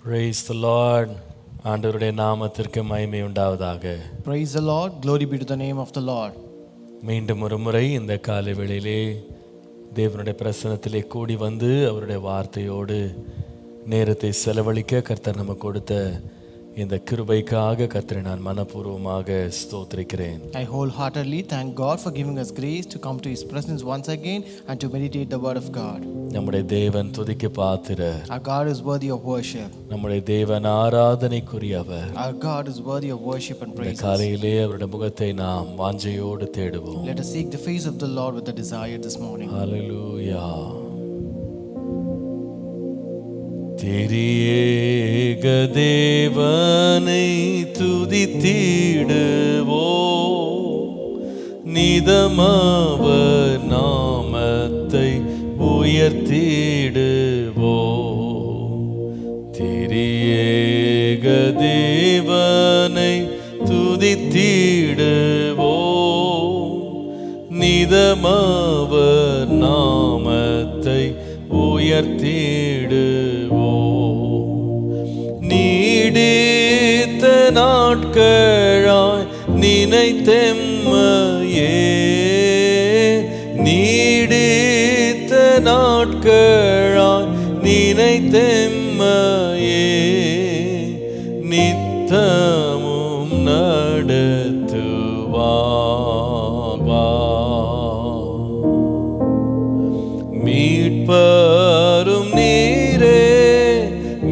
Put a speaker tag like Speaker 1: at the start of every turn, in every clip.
Speaker 1: Praise the Lord. ஆண்டவருடைய நாமத்திற்கு மகிமை உண்டாவதாக.
Speaker 2: Praise the Lord. Glory be to the name of the Lord.
Speaker 1: மீண்டும் ஒரு முறை இந்த காலை வேளையிலே தேவனுடைய பிரசன்னத்திலே கூடி வந்து அவருடைய வார்த்தையோடு நேரத்தை செலவழிக்க கர்த்தர் நமக்கு கொடுத்த இந்த கிருபைக்காக கர்த்தரை நான் மனப்பூர்வமாக ஸ்தோத்திரிக்கிறேன்.
Speaker 2: I wholeheartedly thank God for giving us grace to come to His presence once again and to meditate the Word of God.
Speaker 1: நம்முடைய தேவன் துதிக்கு பாத்திரர்.
Speaker 2: Our God is worthy of worship.
Speaker 1: நம்முடைய தேவன் ஆராதனைக்குரியவர்.
Speaker 2: Our God is worthy of worship and praise.
Speaker 1: இந்த காலையிலே அவருடைய முகத்தை நாம் வாஞ்சையோடு தேடுவோம்.
Speaker 2: Let us seek the face of the Lord with a desire this morning.
Speaker 1: Hallelujah. திரியேக தேவனை துதித்திடுவோ, நிதமவர் நாமத்தை உயர்த்திடுவோ. திரியேக தேவனை துதித்திடுவோ, நிதமவர் நாமத்தை உயர்த்திடுவோ. நீடித்த நாட்களாய் நினைத்தெம்மையே, நீடித்த நாட்களாய் நினைத்தெம்மையே, நித்தமும் நடத்துவார். மீட்பரும் நீரே,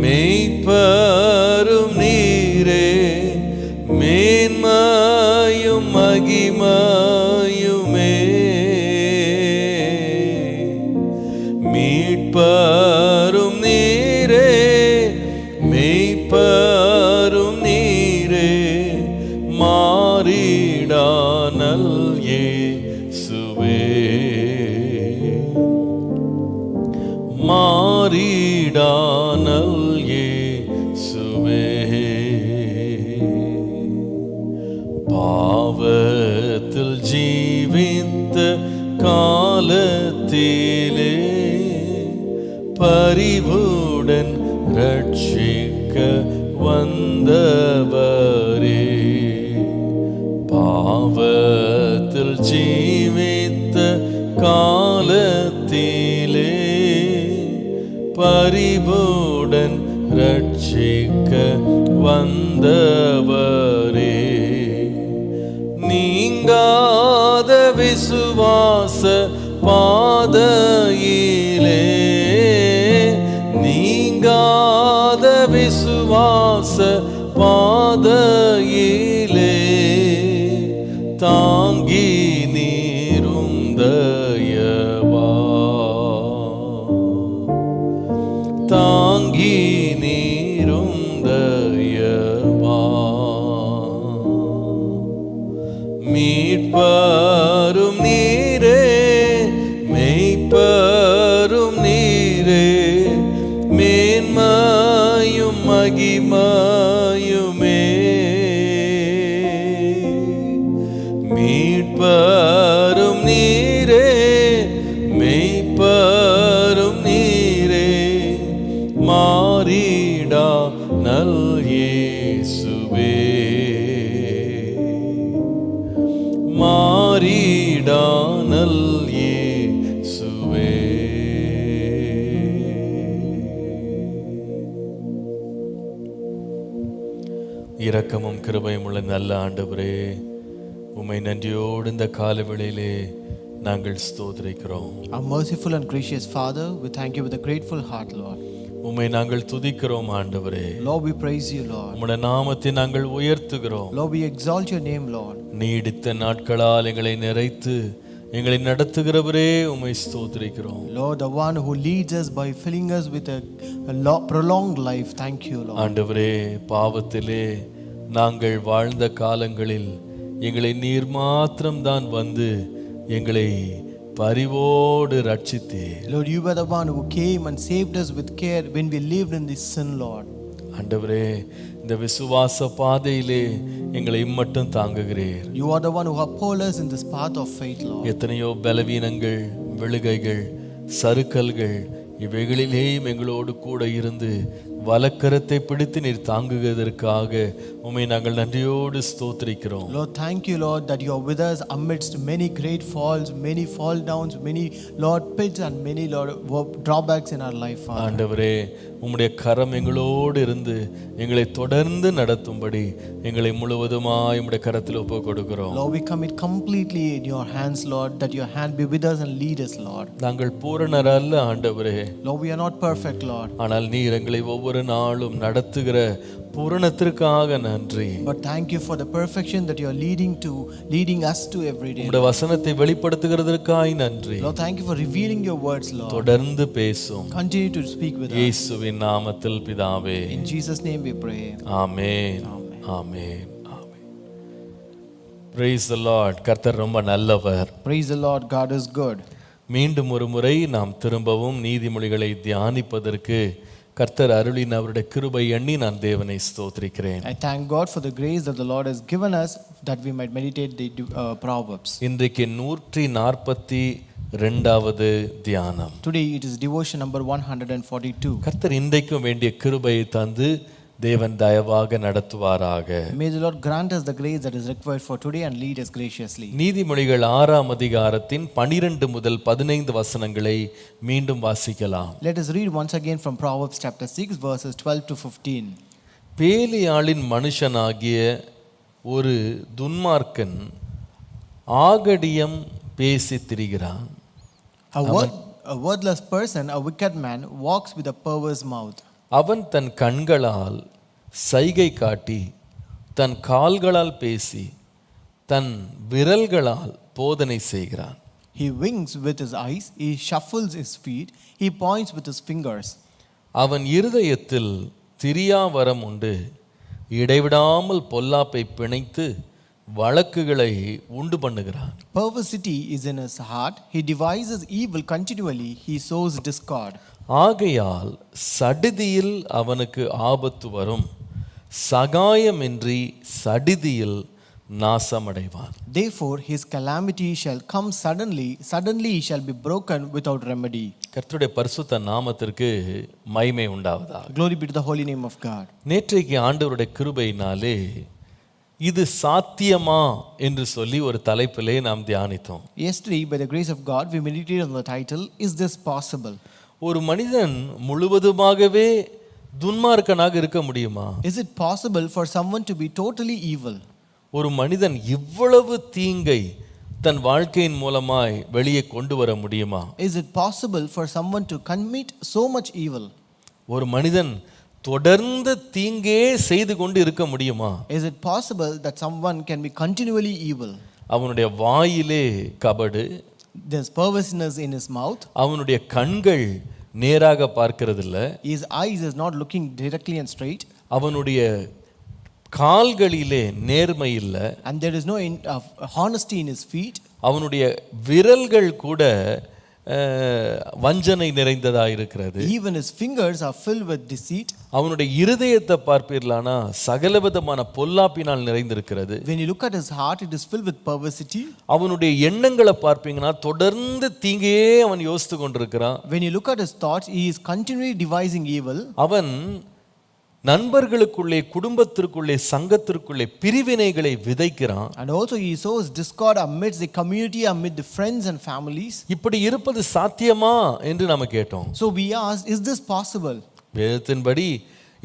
Speaker 1: மெய்ப்பரும் நீரே, மேன்மையும் மகிமையுமே. மீட்பரும் நீரே, மெய்ப்பரும் நீரே, மாறிடானல் இயேசுவே, மாறிடானல் இயேசுவே. பாவத்தில் ஜீவித்த காலத்திலே பரிவுடன் ரட்சிக்க வந்தவரே. பாவத்தில் ஜீவித்த காலத்திலே பரிவுடன் ரட்சிக்க வந்தவரே. நீங்காத விசுவாச பாதையிலே, நீங்காத விசுவாச பாதையிலே, தாங்கி நீரும் தயவா, தாங்கி நீரும் தயவா. மீட்பரும் நீரே, மெய்ப்பரும் நீரே, மேன்மையும் மகிமையுமே. மீட்பரும் நீரே, மெய்ப்பரும் நீரே, மாறிடா நல் இயேசுவே, மாறிடா நல் இயேசுவே. இரக்கமும் கிருபையும் உள்ள நல்ல ஆண்டவரே, உம்மை நன்றியோடு இந்த காலவேளையிலே நாங்கள் ஸ்தோத்திரிக்கிறோம்.
Speaker 2: Our merciful and gracious Father, we thank you with a grateful heart, Lord.
Speaker 1: உம்மை நாங்கள் துதிக்கிறோம் ஆண்டவரே.
Speaker 2: Lord, we praise you, Lord.
Speaker 1: உம்முடைய நாமத்தை நாங்கள் உயர்த்துகிறோம்.
Speaker 2: Lord, we exalt your name, Lord.
Speaker 1: நீடித்த நாட்களால் எங்களை நிறைத்து எங்களை நடத்துகிறவரே உம்மை ஸ்தோத்திரிக்கிறோம்.
Speaker 2: Lord, the one who leads us by filling us with a prolonged life. Thank you, Lord.
Speaker 1: ஆண்டவரே, பாவத்திலே நாங்கள் வாழ்ந்த காலங்களில் எங்களை நீர் மாத்திரம்தான் வந்து எங்களை பரிவோடு ரட்சித்தீர்.
Speaker 2: Lord, you were the one who came and saved us with care when we lived in this sin, Lord.
Speaker 1: ஆண்டவரே, இந்த விசுவாச பாதையிலே எங்களை இம்மட்டும் தாங்குகிறீர்.
Speaker 2: You are the one who upholds us in this path of faith, Lord.
Speaker 1: எத்தனையோ பலவீனங்கள், விழுகைகள், சறுக்கல்கள் இவைகளிலேயும் எங்களோடு கூட இருந்து வலக்கரத்தை பிடித்து நீர் தாங்குவதற்காக உம்மை நாங்கள் நன்றியோடு ஸ்தோத்திரிக்கிறோம்.
Speaker 2: Lord, thank you, Lord, that you are with us amidst many great falls, many fall downs, many, Lord, pits and many, Lord, drawbacks in our life, Father.
Speaker 1: ஆண்டவரே, உம்முடைய கரம் எங்களோடு இருந்து எங்களை தொடர்ந்து நடத்தும்படி எங்களை முழுவதுமாய் உம்முடைய கரத்தில் ஒப்புக் கொடுக்கிறோம்.
Speaker 2: Lord, we commit completely in your hands, Lord, that your hand be with us and lead us, Lord.
Speaker 1: நாங்கள் பூரணர் அல்ல ஆண்டவரே.
Speaker 2: Lord, we are not perfect, Lord.
Speaker 1: ஆனால் நீர் எங்களை ஒவ்வொரு நாளும் நடத்துகிற பூரணத்திற்காக நன்றி.
Speaker 2: But thank you for the perfection that you are leading us to every day.
Speaker 1: உம்முடைய வசனத்தை வெளிப்படுத்துகிறதற்காய் நன்றி.
Speaker 2: Lord, thank you for revealing your words, Lord.
Speaker 1: தொடர்ந்து பேசும்.
Speaker 2: Continue to speak with us.
Speaker 1: இயேசுவின் நாமத்தில் பிதாவே.
Speaker 2: In Jesus' name we pray.
Speaker 1: Amen.
Speaker 2: Amen.
Speaker 1: Amen. Amen. Praise the Lord. கர்த்தர் ரொம்ப நல்லவர்.
Speaker 2: Praise the Lord. God is good.
Speaker 1: மீண்டும் ஒரு முறை நாம் திரும்பவும் நீதிமொழிகளை தியானிப்பதற்கு கர்த்தர் அருளின அவருடைய கிருபை எண்ணி நான் தேவனை ஸ்தோத்திரிக்கிறேன்.
Speaker 2: I thank God for the grace that the Lord has given us that we might meditate the Proverbs.
Speaker 1: இன்றைக்கு 142வது தியானம்.
Speaker 2: Today it is devotion number 142.
Speaker 1: கர்த்தர் இன்றைக்கும் வேண்டிய கிருபையை தந்து தேவன் தயவாக நடத்துவாராக.
Speaker 2: May the Lord grant us the grace that is required for today and lead us graciously.
Speaker 1: நீதிமொழிகள் 6ஆம் அதிகாரத்தின் 12 முதல் 15 வசனங்களை மீண்டும் வாசிக்கலாம்.
Speaker 2: Let us read once again from Proverbs chapter 6 verses 12 to 15.
Speaker 1: பேலியாளின் மனுஷனாகிய ஒரு துன்மார்க்கன் ஆகடியம் பேசித் திரிகிறான்.
Speaker 2: A wordless person, a wicked man, walks with a perverse mouth.
Speaker 1: அவன் தன் கண்களால் சைகை காட்டி தன் கால்களால் பேசி தன் விரல்களால் போதனை செய்கிறான்.
Speaker 2: He winks with his eyes, he shuffles his feet, he points with his fingers.
Speaker 1: அவன் இருதயத்தில் திரியாவரம் உண்டு, இடைவிடாமல் பொல்லாப்பை பிணைத்து வழக்குகளை உண்டு பண்ணுகிறான்.
Speaker 2: Perversity is in his heart, he devises evil continually, he sows discord.
Speaker 1: ஆகையால் சடிதியில் அவனுக்கு ஆபத்து வரும், சகாயமின்றி சடிதியில் நாசமடைவான்.
Speaker 2: Therefore his calamity shall come suddenly, suddenly he shall be broken without remedy.
Speaker 1: கர்த்தருடைய பரிசுத்த நாமத்திற்கு மகிமை உண்டாவதாக.
Speaker 2: Glory be to the holy name of God.
Speaker 1: நேற்றைக்கு ஆண்டவருடைய கிருபையினாலே இது சாத்தியமா என்று சொல்லி ஒரு தலைப்பிலே நாம் தியானித்தோம்.
Speaker 2: Yesterday by the grace of God we meditated on the title, Is this possible?
Speaker 1: ஒரு மனிதன் முழுவதுமாகவே துன்மார்க்கனாக இருக்க முடியுமா?
Speaker 2: Is it possible for someone to be totally evil?
Speaker 1: ஒரு மனிதன் இவ்வளவு தீங்கை தன் வாழ்க்கையின் மூலமாய் வெளியே கொண்டு வர முடியுமா?
Speaker 2: Is it possible for someone to commit so much evil?
Speaker 1: ஒரு மனிதன் தொடர்ந்து தீங்கே செய்து கொண்டு இருக்க முடியுமா?
Speaker 2: Is it possible that someone can be continually evil?
Speaker 1: அவனுடைய வாயிலே கபடு,
Speaker 2: There's perverseness in his mouth.
Speaker 1: அவனுடைய கண்கள் நேராக பார்க்கிறதில்ல,
Speaker 2: His eyes is not looking directly and straight.
Speaker 1: அவனுடைய கால்களிலே நேர்மை இல்லை,
Speaker 2: And there is no honesty in his feet.
Speaker 1: அவனுடைய விரல்கள் கூட வஞ்சனை நிறைந்ததா இருக்கிறது.
Speaker 2: Even his fingers are filled with deceit.
Speaker 1: அவனுடைய இருதயத்தை பார்ப்பீர்களானா சகலவிதமான பொல்லாப்பினால் நிறைந்திருக்கிறது.
Speaker 2: When you look at his heart, it is filled with perversity.
Speaker 1: அவனுடைய எண்ணங்களை பார்ப்பீங்கன்னா தொடர்ந்து தீங்கே அவன் யோசித்து கொண்டிருக்கிறான்.
Speaker 2: When you look at his thoughts, he is continually devising evil.
Speaker 1: அவன் நண்பர்களுக்குள்ளே, குடும்பத்திற்குள்ளே, சங்கத்திற்குள்ளே பிரிவினைகளை விதைக்கிறான்.
Speaker 2: And also he sows discord amidst the community, amid the friends and families.
Speaker 1: இப்படி இருப்பது சாத்தியமா என்று நாம கேட்டோம்.
Speaker 2: So we asked, is this possible?
Speaker 1: வேதத்தின்படி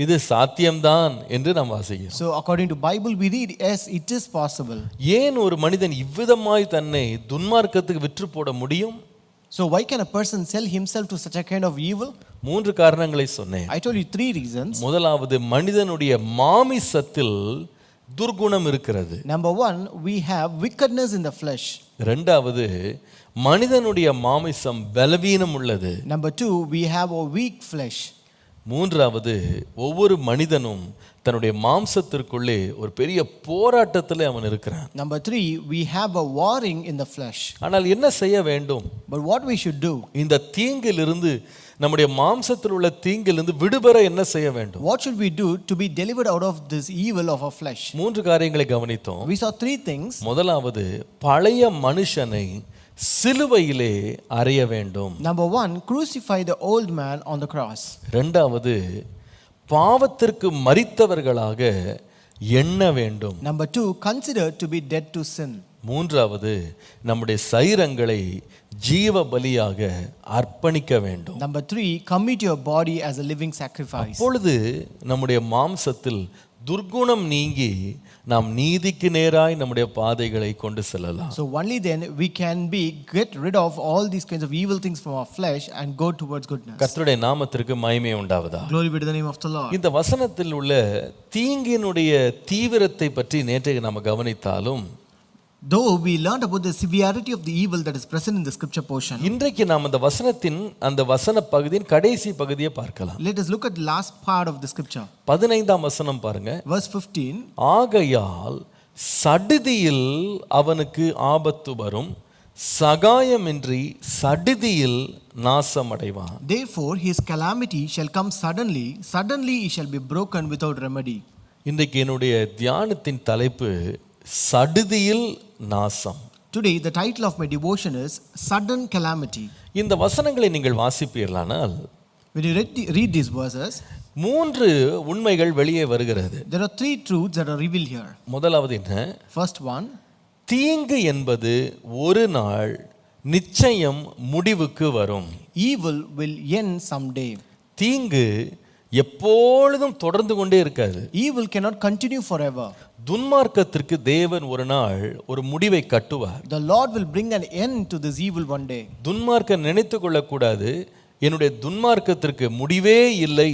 Speaker 1: இது சாத்தியம்தான் என்று நாம் வாசிக்கிறோம்.
Speaker 2: So according to Bible we read, yes, it is possible.
Speaker 1: ஏன் ஒரு மனிதன் இவ்விதமாய் தன்னை துன்மார்க்கத்துக்கு விற்று போட முடியும்?
Speaker 2: So why can a person sell himself to such a kind of evil?
Speaker 1: 3 காரணங்களை சொன்னேன்.
Speaker 2: I told you 3 reasons.
Speaker 1: முதலாவது, மனிதனுடைய மாமிசத்தில் துர்குணம் இருக்கிறது.
Speaker 2: Number 1, we have wickedness in the flesh.
Speaker 1: இரண்டாவது, மனிதனுடைய மாமிசம் பலவீனம் உள்ளது.
Speaker 2: Number 2, we have a weak flesh.
Speaker 1: மூன்றாவது, ஒவ்வொரு மனிதனும் தன்னுடைய மாம்சத்திற்குள்ளே ஒரு பெரிய போராட்டத்தில் அவன் இருக்கிறான்.
Speaker 2: Number 3, we have a warring in the flesh.
Speaker 1: ஆனால் என்ன செய்ய வேண்டும்?
Speaker 2: But what we should do?
Speaker 1: இந்த தீங்கிலிருந்து, நம்முடைய மாம்சத்தில் உள்ள தீங்கிலிருந்து விடுபட என்ன செய்ய வேண்டும்?
Speaker 2: What should we do to be delivered out of this evil of our flesh?
Speaker 1: 3 காரியங்களை கவனித்தோம்.
Speaker 2: We saw 3 things.
Speaker 1: முதலாவது, பழைய மனுஷனை சிலுவையிலே அறைய வேண்டும்.
Speaker 2: Number 1, crucify the old man on the cross.
Speaker 1: இரண்டாவது, பாவத்திற்கு மரித்தவர்களாக எண்ண வேண்டும்.
Speaker 2: Number 2, consider to be dead to sin.
Speaker 1: மூன்றாவது, நம்முடைய சரீரங்களை ஜீவ பலியாக அர்ப்பணிக்க வேண்டும்.
Speaker 2: Number 3, commit your body as a living sacrifice.
Speaker 1: அப்பொழுது நம்முடைய மாம்சத்தில் துர்குணம் நீங்கி நாம் நீதிக்கு நேராய் நம்முடைய பாதைகளை கொண்டு செல்லலாம்.
Speaker 2: So only then we can get rid of all these kinds of evil things from our flesh and go towards goodness.
Speaker 1: கர்த்தருடைய நாமத்திற்கு மகிமை உண்டாவதாக.
Speaker 2: Glory be to the name of the Lord.
Speaker 1: இந்த வசனத்தில் உள்ள தீங்கினுடைய தீவிரத்தை பற்றி நேற்றைக்கு நாம் கவனித்தாலும்,
Speaker 2: though we learned about the severity of the evil that is present in the scripture portion,
Speaker 1: இன்றைக்கு நாம் அந்த வசனத்தின் அந்த வசன பகுதியின் கடைசி பகுதியை பார்க்கலாம்.
Speaker 2: let us look at the last part of the scripture.
Speaker 1: 15ஆம் வசனம் பாருங்க.
Speaker 2: Verse 15,
Speaker 1: ஆகையால் சடிதியில் அவனுக்கு ஆபத்து வரும், சகாயமின்றி சடிதியில் நாசமடைவான்.
Speaker 2: therefore his calamity shall come suddenly, suddenly he shall be broken without remedy.
Speaker 1: இன்றைக்கு என்னுடைய தியானத்தின் தலைப்பு சடுதியில் நாசம்.
Speaker 2: Today the title of my devotion is sudden calamity.
Speaker 1: இந்த வசனங்களை நீங்கள் வாசிப்பீர்களானால்,
Speaker 2: when you read these verses,
Speaker 1: 3 உண்மைகள் வெளியே வருகிறது.
Speaker 2: there are 3 truths that are revealed here.
Speaker 1: முதலாவது என்ன?
Speaker 2: First one,
Speaker 1: தீங்கு என்பது ஒரு நாள் நிச்சயம் முடிவுக்கு வரும்.
Speaker 2: evil will end someday.
Speaker 1: தீங்கு எப்பொழுதும் தொடர்ந்து கொண்டே இருக்காது.
Speaker 2: Evil cannot continue forever.
Speaker 1: துன்மார்க்கத்திற்கு தேவன் ஒரு நாள் ஒரு முடிவை கட்டுவார்.
Speaker 2: The Lord will bring an end to this evil one day.
Speaker 1: துன்மார்க்கன் நினைத்து கொள்ளக்கூடாது, என்னுடைய துன்மார்க்கத்திற்கு முடிவே இல்லை,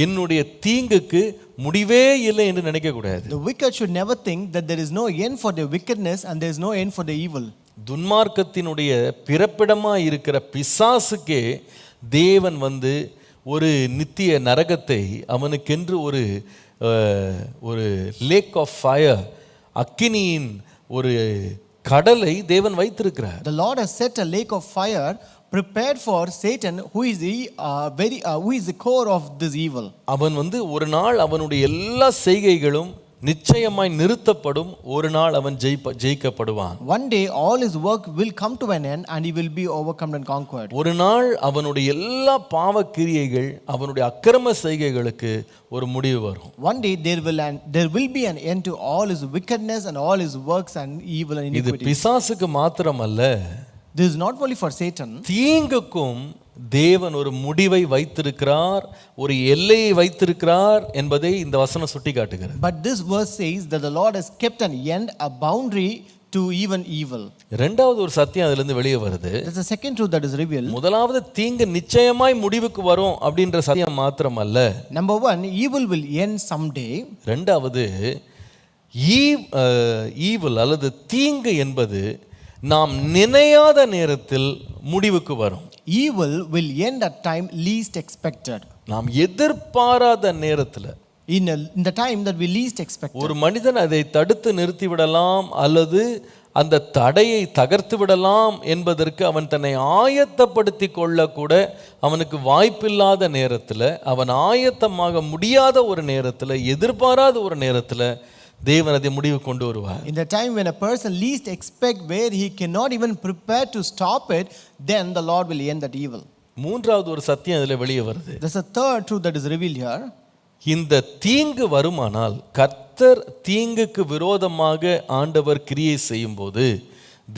Speaker 1: என்னுடைய தீங்குக்கு முடிவே இல்லை என்று நினைக்க கூடாது.
Speaker 2: The wicked should never think that there is no end for their wickedness and there is no end for the evil.
Speaker 1: துன்மார்க்கத்தினுடைய பிறப்பிடமாக இருக்கிற பிசாசுக்கே தேவன் ஒரு நித்திய நரகத்தை, அவனுக்கென்று ஒரு லேக் ஆஃப் ஃபயர், அக்கினியின் ஒரு கடலை தேவன் வைத்திருக்கிறார்.
Speaker 2: The Lord has set a lake of fire prepared for Satan, who is the core of this evil.
Speaker 1: அவன் ஒரு நாள் அவனுடைய எல்லா செய்கைகளும் நிச்சயமாய் நிறுத்தப்படும், ஒரு நாள் அவன் ஜெயிக்கப்படுவான்.
Speaker 2: One day all his work will come to an end and he will be overcome and conquered.
Speaker 1: ஒரு நாள் அவனுடைய எல்லா பாவ கிரியைகள், அவனுடைய அக்கிரம செய்கைகளுக்கு ஒரு முடிவு வரும்.
Speaker 2: One day there will be an end to all his wickedness and all his works and evil and
Speaker 1: இது
Speaker 2: iniquity.
Speaker 1: பிசாசுக்கு மாத்திரமல்ல,
Speaker 2: This is not only for Satan.
Speaker 1: தீங்குக்கும் தேவன் ஒரு முடிவை வைத்திருக்கிறார், ஒரு எல்லையை வைத்திருக்கிறார் என்பதை இந்த வசனம் சுட்டிக்காட்டுகிறது.
Speaker 2: But this verse says that the Lord has kept an end, a boundary to even evil.
Speaker 1: இரண்டாவது ஒரு சத்தியம் அதிலிருந்து வெளியே வருது.
Speaker 2: There's a second truth that is revealed.
Speaker 1: முதலாவது, தீங்கு நிச்சயமாய் முடிவுக்கு வரும் அப்படின்ற சத்தியம் மாத்திரமல்ல.
Speaker 2: Number 1, evil will end someday.
Speaker 1: இரண்டாவது, ஈவில் அல்லது தீங்கு என்பது நாம் நினையாத நேரத்தில் முடிவுக்கு வரும்.
Speaker 2: Evil will end at time least expected.
Speaker 1: நாம் எதிர்பாராத நேரத்தில்,
Speaker 2: in the time that we least expect.
Speaker 1: ஒரு மனிதன் அதை தடுத்து நிறுத்தி விடலாம் அல்லது அந்த தடையை தகர்த்து விடலாம் என்பதற்கு அவன் தன்னை ஆயத்தப்படுத்தி கொள்ள கூட அவனுக்கு வாய்ப்பில்லாத நேரத்தில், அவன் ஆயத்தமாக முடியாத ஒரு நேரத்தில், எதிர்பாராத ஒரு நேரத்தில் தேவன் அதை முடிவு கொண்டு வருவார்.
Speaker 2: In the time when a person least expect, where he cannot even prepare to stop it, then the Lord will end that evil.
Speaker 1: மூன்றாவது ஒரு சத்தியம் அதில் வெளியே வருது.
Speaker 2: There's a third truth that is revealed here.
Speaker 1: இந்த தீங்கு வருமானால், கர்த்தர் தீங்குக்கு விரோதமாக ஆண்டவர் கிரியை செய்யும் போது,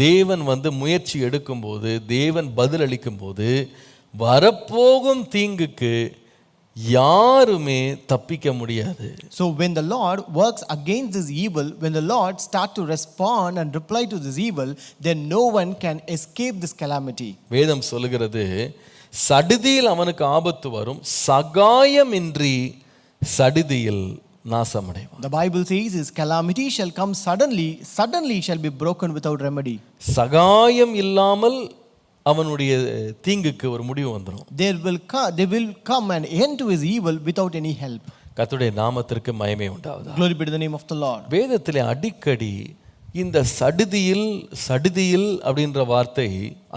Speaker 1: தேவன் முயற்சி எடுக்கும் போது, தேவன் பதில் அளிக்கும் போது, வரப்போகும் தீங்குக்கு யாருமே தப்பிக்க முடியாது.
Speaker 2: So when the Lord works against this evil, when the Lord start to respond and reply to this evil, then no one can escape this calamity.
Speaker 1: வேதம் சொல்லுகிறது, சடுதியில் அவனுக்கு ஆபத்து வரும், சகாயமின்றி சடுதியில் நாசமடைவான்.
Speaker 2: The Bible says his calamity shall come suddenly shall be broken without remedy.
Speaker 1: சகாயம் இல்லாமல் அவனுடைய தீங்குக்கு ஒரு முடிவு வந்துடும்.
Speaker 2: There will come an end to his evil without any help.
Speaker 1: கர்த்தருடைய நாமத்திற்கு மகிமை உண்டாவதாக.
Speaker 2: Glory be to the name of the Lord.
Speaker 1: வேதத்திலே அடிக்கடி இந்த சடுதியில் அப்படின்ற வார்த்தை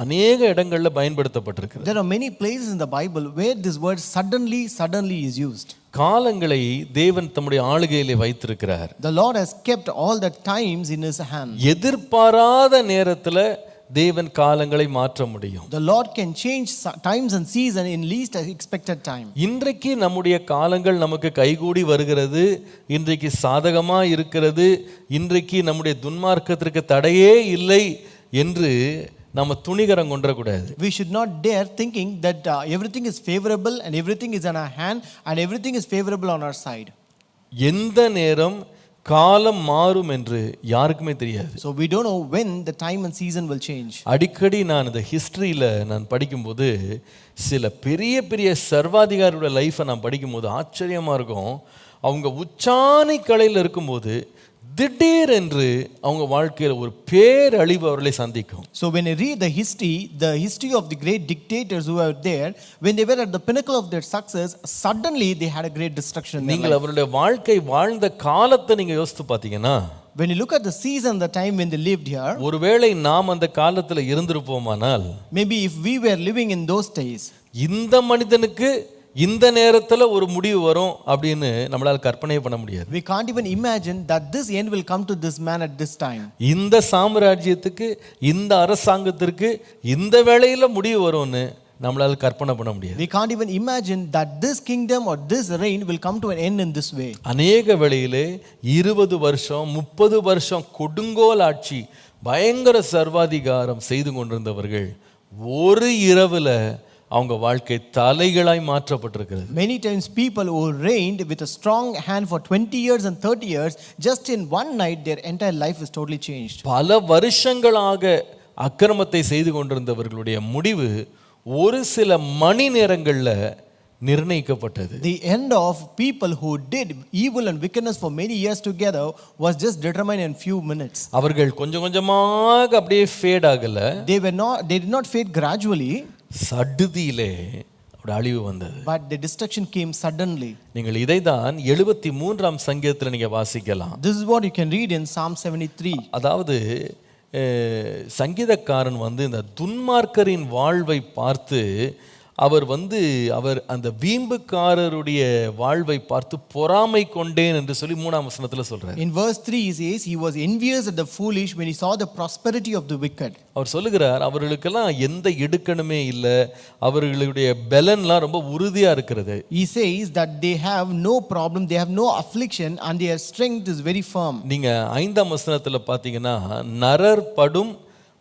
Speaker 1: அநேக இடங்கள்ல பயன்படுத்தப்பட்டிருக்கிறது.
Speaker 2: There are many places in the Bible where this word suddenly is used.
Speaker 1: காலங்களை தேவன் தம்முடைய ஆளுகையிலே வைத்திருக்கிறார்.
Speaker 2: The Lord has kept all the times in his hand.
Speaker 1: எதிர்பாராத நேரத்துல தேவன் காலங்களை மாற்ற முடியும்.
Speaker 2: The Lord can change times and season in least expected time.
Speaker 1: இன்றைக்கு நம்முடைய காலங்கள் நமக்கு கைகூடி வருகிறது, இன்றைக்கு சாதகமா இருக்கிறது, இன்றைக்கு நம்முடைய துன்மார்க்கத்திற்கு தடையே இல்லை என்று நம்ம துணிகரம் கொண்டக்கூடாது.
Speaker 2: We should not dare thinking that everything is favorable and everything is in our hand and everything is favorable on our side.
Speaker 1: எந்த நேரம் காலம் மாறும் என்று யாருக்குமே தெரியாது.
Speaker 2: So we don't know when the time and season will change.
Speaker 1: அடிக்கடி நான் இந்த ஹிஸ்டரியில் நான் படிக்கும்போது சில பெரிய சர்வாதிகாரியோட லைஃப்பை நான் படிக்கும்போது ஆச்சரியமாக இருக்கும். அவங்க உச்சாணி கலையில் இருக்கும்போது திடீர் என்று அவங்க வாழ்க்கையில் ஒரு பேரழிவு அவர்களை சந்திக்கும்.
Speaker 2: So when I read the history of the great dictators who were there, when they were at the pinnacle of their success, suddenly they had a great destruction.
Speaker 1: நீங்கள் அவருடைய வாழ்க்கை வாழ்ந்த காலத்தை நீங்க யோசித்து பார்த்தீங்கன்னா,
Speaker 2: when you look at the season, the time when they lived here,
Speaker 1: ஒருவேளை நாம் அந்த காலத்தில் இருந்திருப்போமானால்,
Speaker 2: maybe if we were living in those days,
Speaker 1: இந்த மனிதனுக்கு இந்த நேரத்துல ஒரு முடிவு வரும் அப்படின்னு நம்மளால கற்பனை பண்ண முடியாது.
Speaker 2: We can't even imagine that this end will come to this man at this time.
Speaker 1: இந்த சாம்ராஜ்யத்துக்கு, இந்த அரசாங்கத்திற்கு இந்த வேளையில முடிவு வரும்னு நம்மளால கற்பனை பண்ண முடியாது.
Speaker 2: We can't even imagine that this kingdom or this reign will come to an end in this way.
Speaker 1: அநேக வேளையிலே 20 வருஷம் 30 வருஷம் கொடுங்கோல் ஆட்சி, பயங்கர சர்வாதிகாரம் செய்து கொண்டிருந்தவர்கள் ஒரு இரவுல அவங்க வாழ்க்கை தலைகளாய் மாற்றப்பட்டிருக்கிறது.
Speaker 2: Many times people who reigned with a strong hand for 20 years and 30 years, just in one night their entire life is totally changed.
Speaker 1: பல வருஷங்களாக அக்கிரமத்தை செய்து கொண்டிருந்தவர்களுடைய முடிவு ஒரு சில மணி நேரங்கள்ல நிர்ணயிக்கப்பட்டது.
Speaker 2: The end of people who did evil and wickedness for many years together was just determined in few minutes.
Speaker 1: அவர்கள் கொஞ்சம் கொஞ்சமாக அப்படியே ஃபேட் ஆகல.
Speaker 2: They did not fade gradually.
Speaker 1: சடுதியிலே ஒரு அழிவு வந்தது.
Speaker 2: But the destruction came suddenly.
Speaker 1: நீங்கள் இதைதான் 73ஆம் சங்கீதத்தில் நீங்க வாசிக்கலாம்.
Speaker 2: This is what you can read in Psalm 73.
Speaker 1: அதாவது சங்கீதக்காரன் இந்த துன்மார்க்கரின் வாழ்வை பார்த்து அவர் அந்த வீம்புக்காரருடைய வாழ்வை பார்த்து பொறாமை கொண்டேன் என்று சொல்லி 3ஆம் வசனத்துல சொல்றார்.
Speaker 2: In verse 3 he says he was envious at the foolish when he saw the prosperity of the wicked.
Speaker 1: அவர் சொல்லுகிறார், அவர்களுக்கெல்லாம் எந்த இடுக்கணுமே இல்லை, அவர்களுடைய பலன்லாம் ரொம்ப உறுதியா இருக்கிறது.
Speaker 2: He says that they have no problem, they have no affliction and their strength is very firm.
Speaker 1: நீங்க 5ஆம் வசனத்துல பாத்தீங்கன்னா, நரர் படும்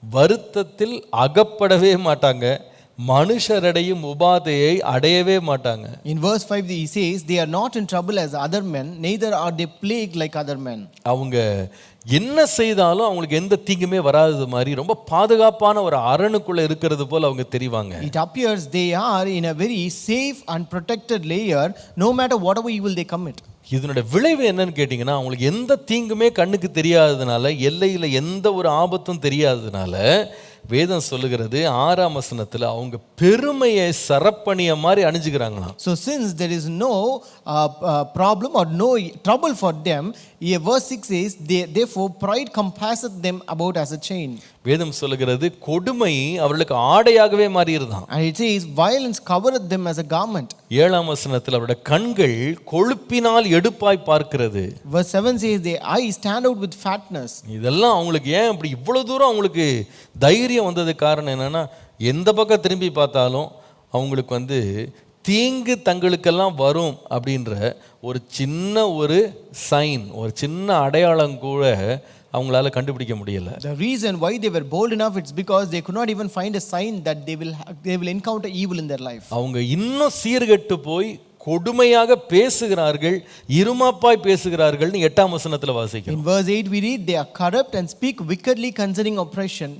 Speaker 1: வருத்தத்தில் அகப்படவே மாட்டாங்க, மனுஷரடையும் உபாதையை அடையவே மாட்டாங்க.
Speaker 2: In verse 5 he says they are not in trouble as other men, neither are they plagued like other men.
Speaker 1: அவங்க என்ன செய்தாலும் அவங்களுக்கு எந்த தீங்குமே வராதது மாதிரி ரொம்ப பாதுகாப்பான ஒரு அரணுக்குள்ள இருக்கிறது போல அவங்க தெரிவாங்க.
Speaker 2: It appears they are in a very safe and protected layer no matter whatever evil they commit.
Speaker 1: இதனுடைய விளைவு என்னன்னு கேட்டீங்கன்னா, அவங்களுக்கு எந்த தீங்குமே கண்ணுக்கு தெரியாததுனால, எல்லையில எந்த ஒரு ஆபத்தும் தெரியாததுனால வேதம் சொல்லுகிறது 6ஆம் வசனத்துல அவங்க பெருமையை சரப்பணிய மாதிரி அணிஞ்சுக்கிறாங்களாம்.
Speaker 2: So since there is no problem or no trouble for them, verse 6 says therefore pride compasseth them about as a chain.
Speaker 1: வேதம் சொல்லுகிறது கொடுமை அவர்களுக்கு ஆடையாகவே மாறியிருதான்.
Speaker 2: And it says violence covereth them as a garment.
Speaker 1: 7ஆம் வசனத்துல அவருடைய கண்கள் கொழுப்பினால் எடுப்பாய் பார்க்கிறது.
Speaker 2: Verse 7 says their eyes stand out with fatness.
Speaker 1: இதெல்லாம் அவங்களுக்கு ஏன் இப்படி இவ்வளவு தூரம் அவங்களுக்கு தைரியம் வந்தது காரணம் என்னன்னா, எந்த பக்கம் திரும்பி பார்த்தாலும் அவங்களுக்கு தீங்கு தங்களுக்கெல்லாம் வரும் அப்படின்ற ஒரு சின்ன ஒரு சைன், ஒரு சின்ன அடையாளம் கூட அவங்களால கண்டுபிடிக்க முடியல.
Speaker 2: The reason why they were bold enough, it's because they could not even find a sign that they will encounter evil in their life.
Speaker 1: அவங்க இன்னும் சீர்கெட்டு போய் கொடுமையாக பேசுகிறார்கள், இருமாப்பாய் பேசுகிறார்கள்னு 8ஆம் வசனத்துல வாசிக்கிறோம்.
Speaker 2: In verse 8 we read, they are corrupt and speak wickedly concerning oppression.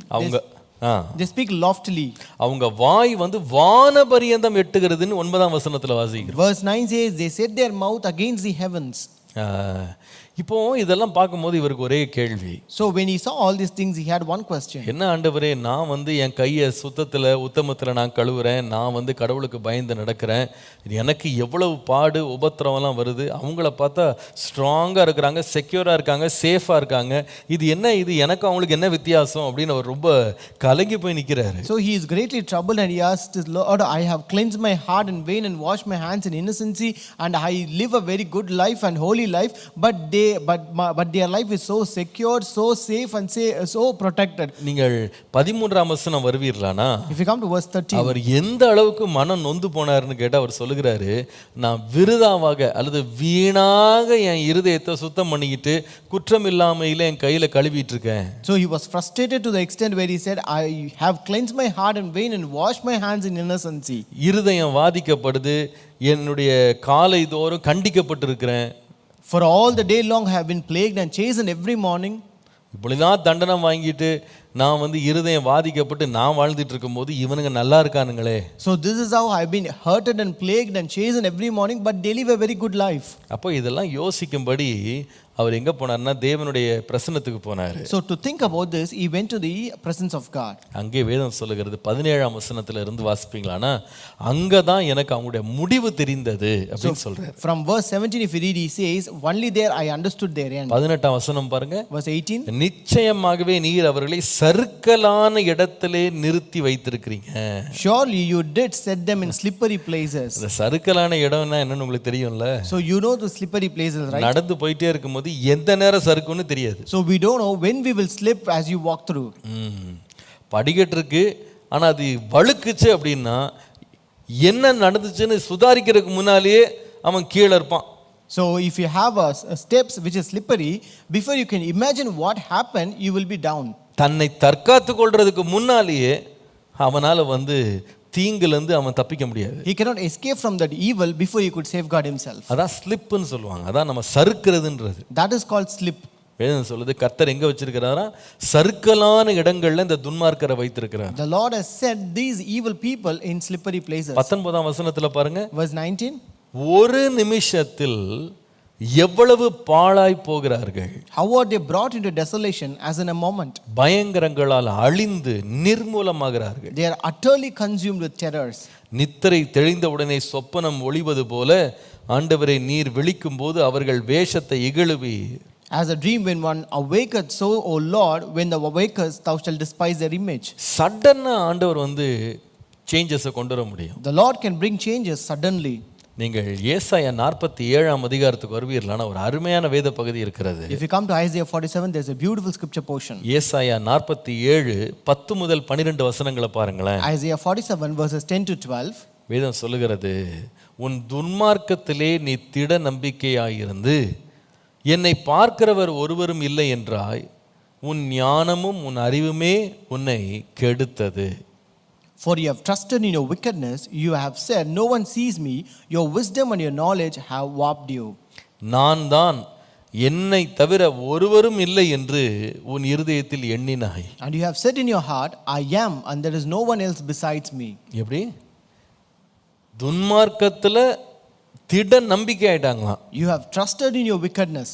Speaker 2: They speak loftily.
Speaker 1: அவங்க வாய் வந்து வானபரியந்தம் எட்டுகிறதுன்னு 9ஆம் வசனத்துல வாசிக்கிறோம்.
Speaker 2: Verse 9 says, they set their mouth against the heavens.
Speaker 1: இப்போ இதெல்லாம் பார்க்கும்போது இவருக்கு ஒரே கேள்வி.
Speaker 2: So when he saw all these things, he had one question.
Speaker 1: என்ன ஆண்டவரே, நான் வந்து என் கையை சுத்தத்துல உத்தமத்துல நான் கழுவுறேன், நான் வந்து கடவுளுக்கு பயந்து நடக்கிறேன், எனக்கு எவ்வளவு பாடு உபத்திரவம்லாம் வருது, அவங்கள பார்த்தா ஸ்ட்ராங்கா இருக்கிறாங்க, செக்யூரா இருக்காங்க, சேஃபா இருக்காங்க, இது என்ன, இது எனக்கு அவங்களுக்கு என்ன வித்தியாசம் அப்படின்னு அவர் ரொம்ப கலங்கி போய் நிற்கிறாரு.
Speaker 2: So he is greatly troubled and he asked his Lord, I have cleansed my heart in vain and washed my hands in innocency, and I live a very good life and holy life, but their life is so secure, so safe and so protected.
Speaker 1: நீங்கள் 13ஆம் வசனம் வருவீர்களானா,
Speaker 2: if you come to verse 13,
Speaker 1: அவர் எந்த அளவுக்கு மனம் நொந்து போனார்னு கேட்டா அவர் சொல்லுகிறாரு, நான் விருதாவாக அல்லது வீணாக என் இருதயத்தை சுத்தம் பண்ணிக்கிட்டு குற்றம் இல்லாமையில என் கையில கழுவிட்டு இருக்கேன்.
Speaker 2: So he was frustrated to the extent where he said, I have cleansed my heart in vain and washed my hands in innocency.
Speaker 1: இருதயம் வாதிக்கப்படுது, என்னுடைய காலை தோறும் கண்டிக்கப்பட்டிருக்கிறேன்.
Speaker 2: For all the day long I have been plagued and chastened every morning.
Speaker 1: இப்படிலாம் தண்டனை வாங்கிட்டு நான் வந்து இருதயம் வாதிக்கப்பட்டு நான் வாழ்ந்துட்டு இருக்கும்போது இவனுங்க நல்லா இருக்கானுங்களே.
Speaker 2: So this is how I have been hurted and plagued and chastened every morning, but they live a very good life.
Speaker 1: அப்போ இதெல்லாம் யோசிக்கும்படி அவர் எங்க போனார்னா தேவனுடைய பிரசன்னத்துக்கு போனார்.
Speaker 2: So to think about this, he went to the presence of God.
Speaker 1: அங்கே வேதம் சொல்லுகிறது 17ஆம் வசனத்துல இருந்து வாசிப்பீங்களானா, அங்கதான் எனக்கு அவங்களுடைய முடிவு தெரிந்தது அப்படின்னு சொல்றாரு.
Speaker 2: From verse 17 if you read, he says, only there I understood their end.
Speaker 1: 18ஆம் வசனம் பாருங்க.
Speaker 2: Verse 18,
Speaker 1: நிச்சயமாகவே நீர் அவர்களை சறுக்கலான இடத்திலே நிறுத்தி வைத்திருக்கிறீங்க.
Speaker 2: surely you did set them in slippery places.
Speaker 1: இந்த சறுக்கலான இடம்னா என்னன்னு உங்களுக்கு தெரியும்ல.
Speaker 2: So you know the slippery places, right?
Speaker 1: நடந்து போயிட்டே இருக்கும்போது எந்த நேரம் சறுக்குன்னு தெரியாது.
Speaker 2: So we don't know when we will slip as you walk through.
Speaker 1: படிக்கட்டு இருக்கு, ஆனா அது வழுக்குச்சு அப்படின்னா என்ன நடந்துச்சுன்னு சுதாரிக்கிறதுக்கு முன்னாலேயே அவன் கீழே இருப்பான்.
Speaker 2: So if you have a steps which is slippery, before you can imagine what happened, you will be down.
Speaker 1: தன்னை தற்காத்து கொள்றதுக்கு முன்னாலேயே அவனால வந்து தீங்குலேருந்து அவன் தப்பிக்க முடியாது.
Speaker 2: He cannot escape from that evil before he could safeguard himself.
Speaker 1: அதான் ஸ்லிப்னு சொல்லுவாங்க, அதான் நம்ம சறுக்கிறதுன்றது.
Speaker 2: That is called slip.
Speaker 1: வேதம் சொல்லுது, கர்த்தர் எங்க வச்சிருக்கிறாரா, சறுக்கலான இடங்கள்ல இந்த துன்மார்க்கரை வைத்திருக்கிறார்.
Speaker 2: The Lord has set these evil people in slippery places.
Speaker 1: 19ஆம் வசனத்துல பாருங்க,
Speaker 2: Verse 19,
Speaker 1: ஒரு நிமிஷத்தில் எவ்வளவு பாழாய் போகிறார்கள்,
Speaker 2: how are they brought into desolation as in a moment.
Speaker 1: பயங்கரங்களால் அழிந்து நிர்மூலமாகிறார்கள்.
Speaker 2: They are utterly consumed with terrors.
Speaker 1: நித்திரை தெளிந்தவுடனே சொப்பனம் ஒளிவது போல ஆண்டவரை நீர் விழிக்கும் போது அவர்கள் வேஷத்தை இகழுவி.
Speaker 2: As a dream when one awaketh, so O Lord, when thou awakest, thou shalt despise their image.
Speaker 1: சடனா ஆண்டவர் வந்து சேஞ்சஸை கொண்டு வர முடியும்.
Speaker 2: The Lord can bring changes suddenly.
Speaker 1: நீங்கள் ஏசாயா 47ஆம் அதிகாரத்துக்கு வருவீர்களான ஒரு அருமையான வேத பகுதி இருக்கிறது.
Speaker 2: If you come to Isaiah 47, there's a beautiful scripture portion.
Speaker 1: ஏசாயா 47 10 முதல் 12 வசனங்களை பாருங்களேன்.
Speaker 2: Isaiah 47 verses 10 to 12.
Speaker 1: வேதம் சொல்லுகிறது, உன் துன்மார்க்கத்திலே நீ திட நம்பிக்கையாயிருந்து என்னை பார்க்கிறவர் ஒருவரும் இல்லை என்றாய், உன் ஞானமும் உன் அறிவுமே உன்னை கெடுத்தது.
Speaker 2: For you have trusted in your wickedness, you have said, no one sees me, your wisdom and your knowledge have warped you.
Speaker 1: நான் தான், என்னை தவிர ஒருவரும் இல்லை என்று உன் இருதயத்தில் எண்ணினாய்.
Speaker 2: And you have said in your heart, I am, and there is no one else besides me.
Speaker 1: எப்படி? துன்மார்க்கத்துல திட நம்பிக்கை ஆயிட்டாங்களாம்.
Speaker 2: You have trusted in your wickedness.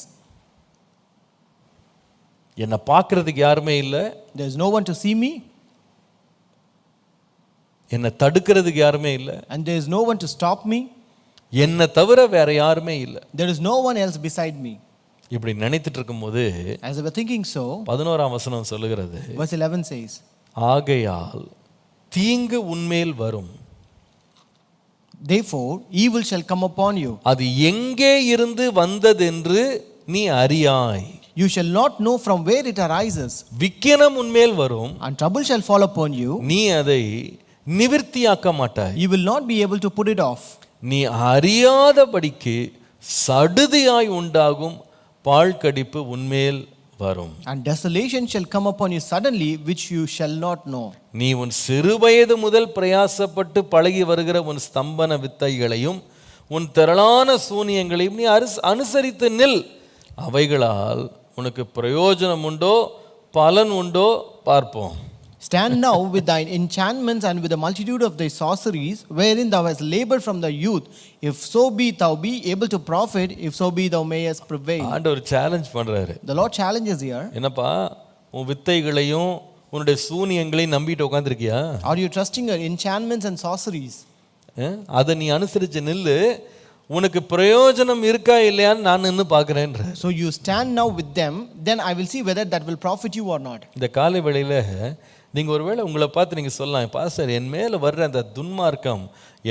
Speaker 1: என்னை பார்க்கறதுக்கு யாருமே இல்லை,
Speaker 2: There is no one to see me,
Speaker 1: என்னை தடுக்கிறதுக்கு யாருமே இல்லை,
Speaker 2: and there is no one to stop me.
Speaker 1: என்னை தவிர வேற யாருமே இல்லை.
Speaker 2: There is no one else beside me.
Speaker 1: இப்படி நினைத்துட்டு இருக்கும்போது
Speaker 2: As I was thinking so,
Speaker 1: 11ஆம் வசனம் சொல்லுகிறது,
Speaker 2: verse 11 says,
Speaker 1: ஆகையால் தீங்கு உன்மேல் வரும்,
Speaker 2: therefore evil shall come upon you.
Speaker 1: அது எங்கே இருந்து வந்ததென்று நீ அறியாய்.
Speaker 2: You shall not know from where it arises.
Speaker 1: விக்கினம் உன்மேல் வரும்,
Speaker 2: And trouble shall fall upon you.
Speaker 1: நீ அதை நிவிர்த்தியாக்க மாட்டாய்.
Speaker 2: You will not be able to put it off.
Speaker 1: நீ அறியாதபடிக்கு சடுதியாய் உண்டாகும் பாழ்கடிப்பு உன்மேல் வரும்.
Speaker 2: And desolation shall come upon you suddenly, which you shall not know.
Speaker 1: நீ உன் சிறுவயது முதல் பிரயாசப்பட்டு பழகி வருகிற உன் ஸ்தம்பன வித்தைகளையும் உன் திரளான சூனியங்களையும் நீ அனுசரித்து நில். அவைகளால் உனக்கு பிரயோஜனம் உண்டோ பலன் உண்டோ பார்ப்போம்.
Speaker 2: Stand now with thine enchantments and with the multitude of thy sorceries, wherein thou hast labored from thy youth. If so be thou be able to profit, if so be thou mayest prevail.
Speaker 1: ஆண்டவர் challenge பண்றாரு.
Speaker 2: The Lord challenges here.
Speaker 1: என்னப்பா உன் வித்தைகளையும் உன்னுடைய சூனியங்களையும் நம்பிட்டு உட்காந்துருக்கியா?
Speaker 2: Are you trusting your enchantments and sorceries?
Speaker 1: அதை நீ அனுசரிச்சு நில்லு, உனக்கு பிரயோஜனம் இருக்கா இல்லையான்னு நான் நின்று பார்க்குறேன்ற.
Speaker 2: So you stand now with them, then I will see whether that will profit you or not.
Speaker 1: இந்த காலை வேளையில் நீங்கள் ஒருவேளை உங்களை பார்த்து நீங்கள் சொல்லலாம், பாஸ்டர் என் மேலே வர்ற அந்த துன்மார்க்கம்,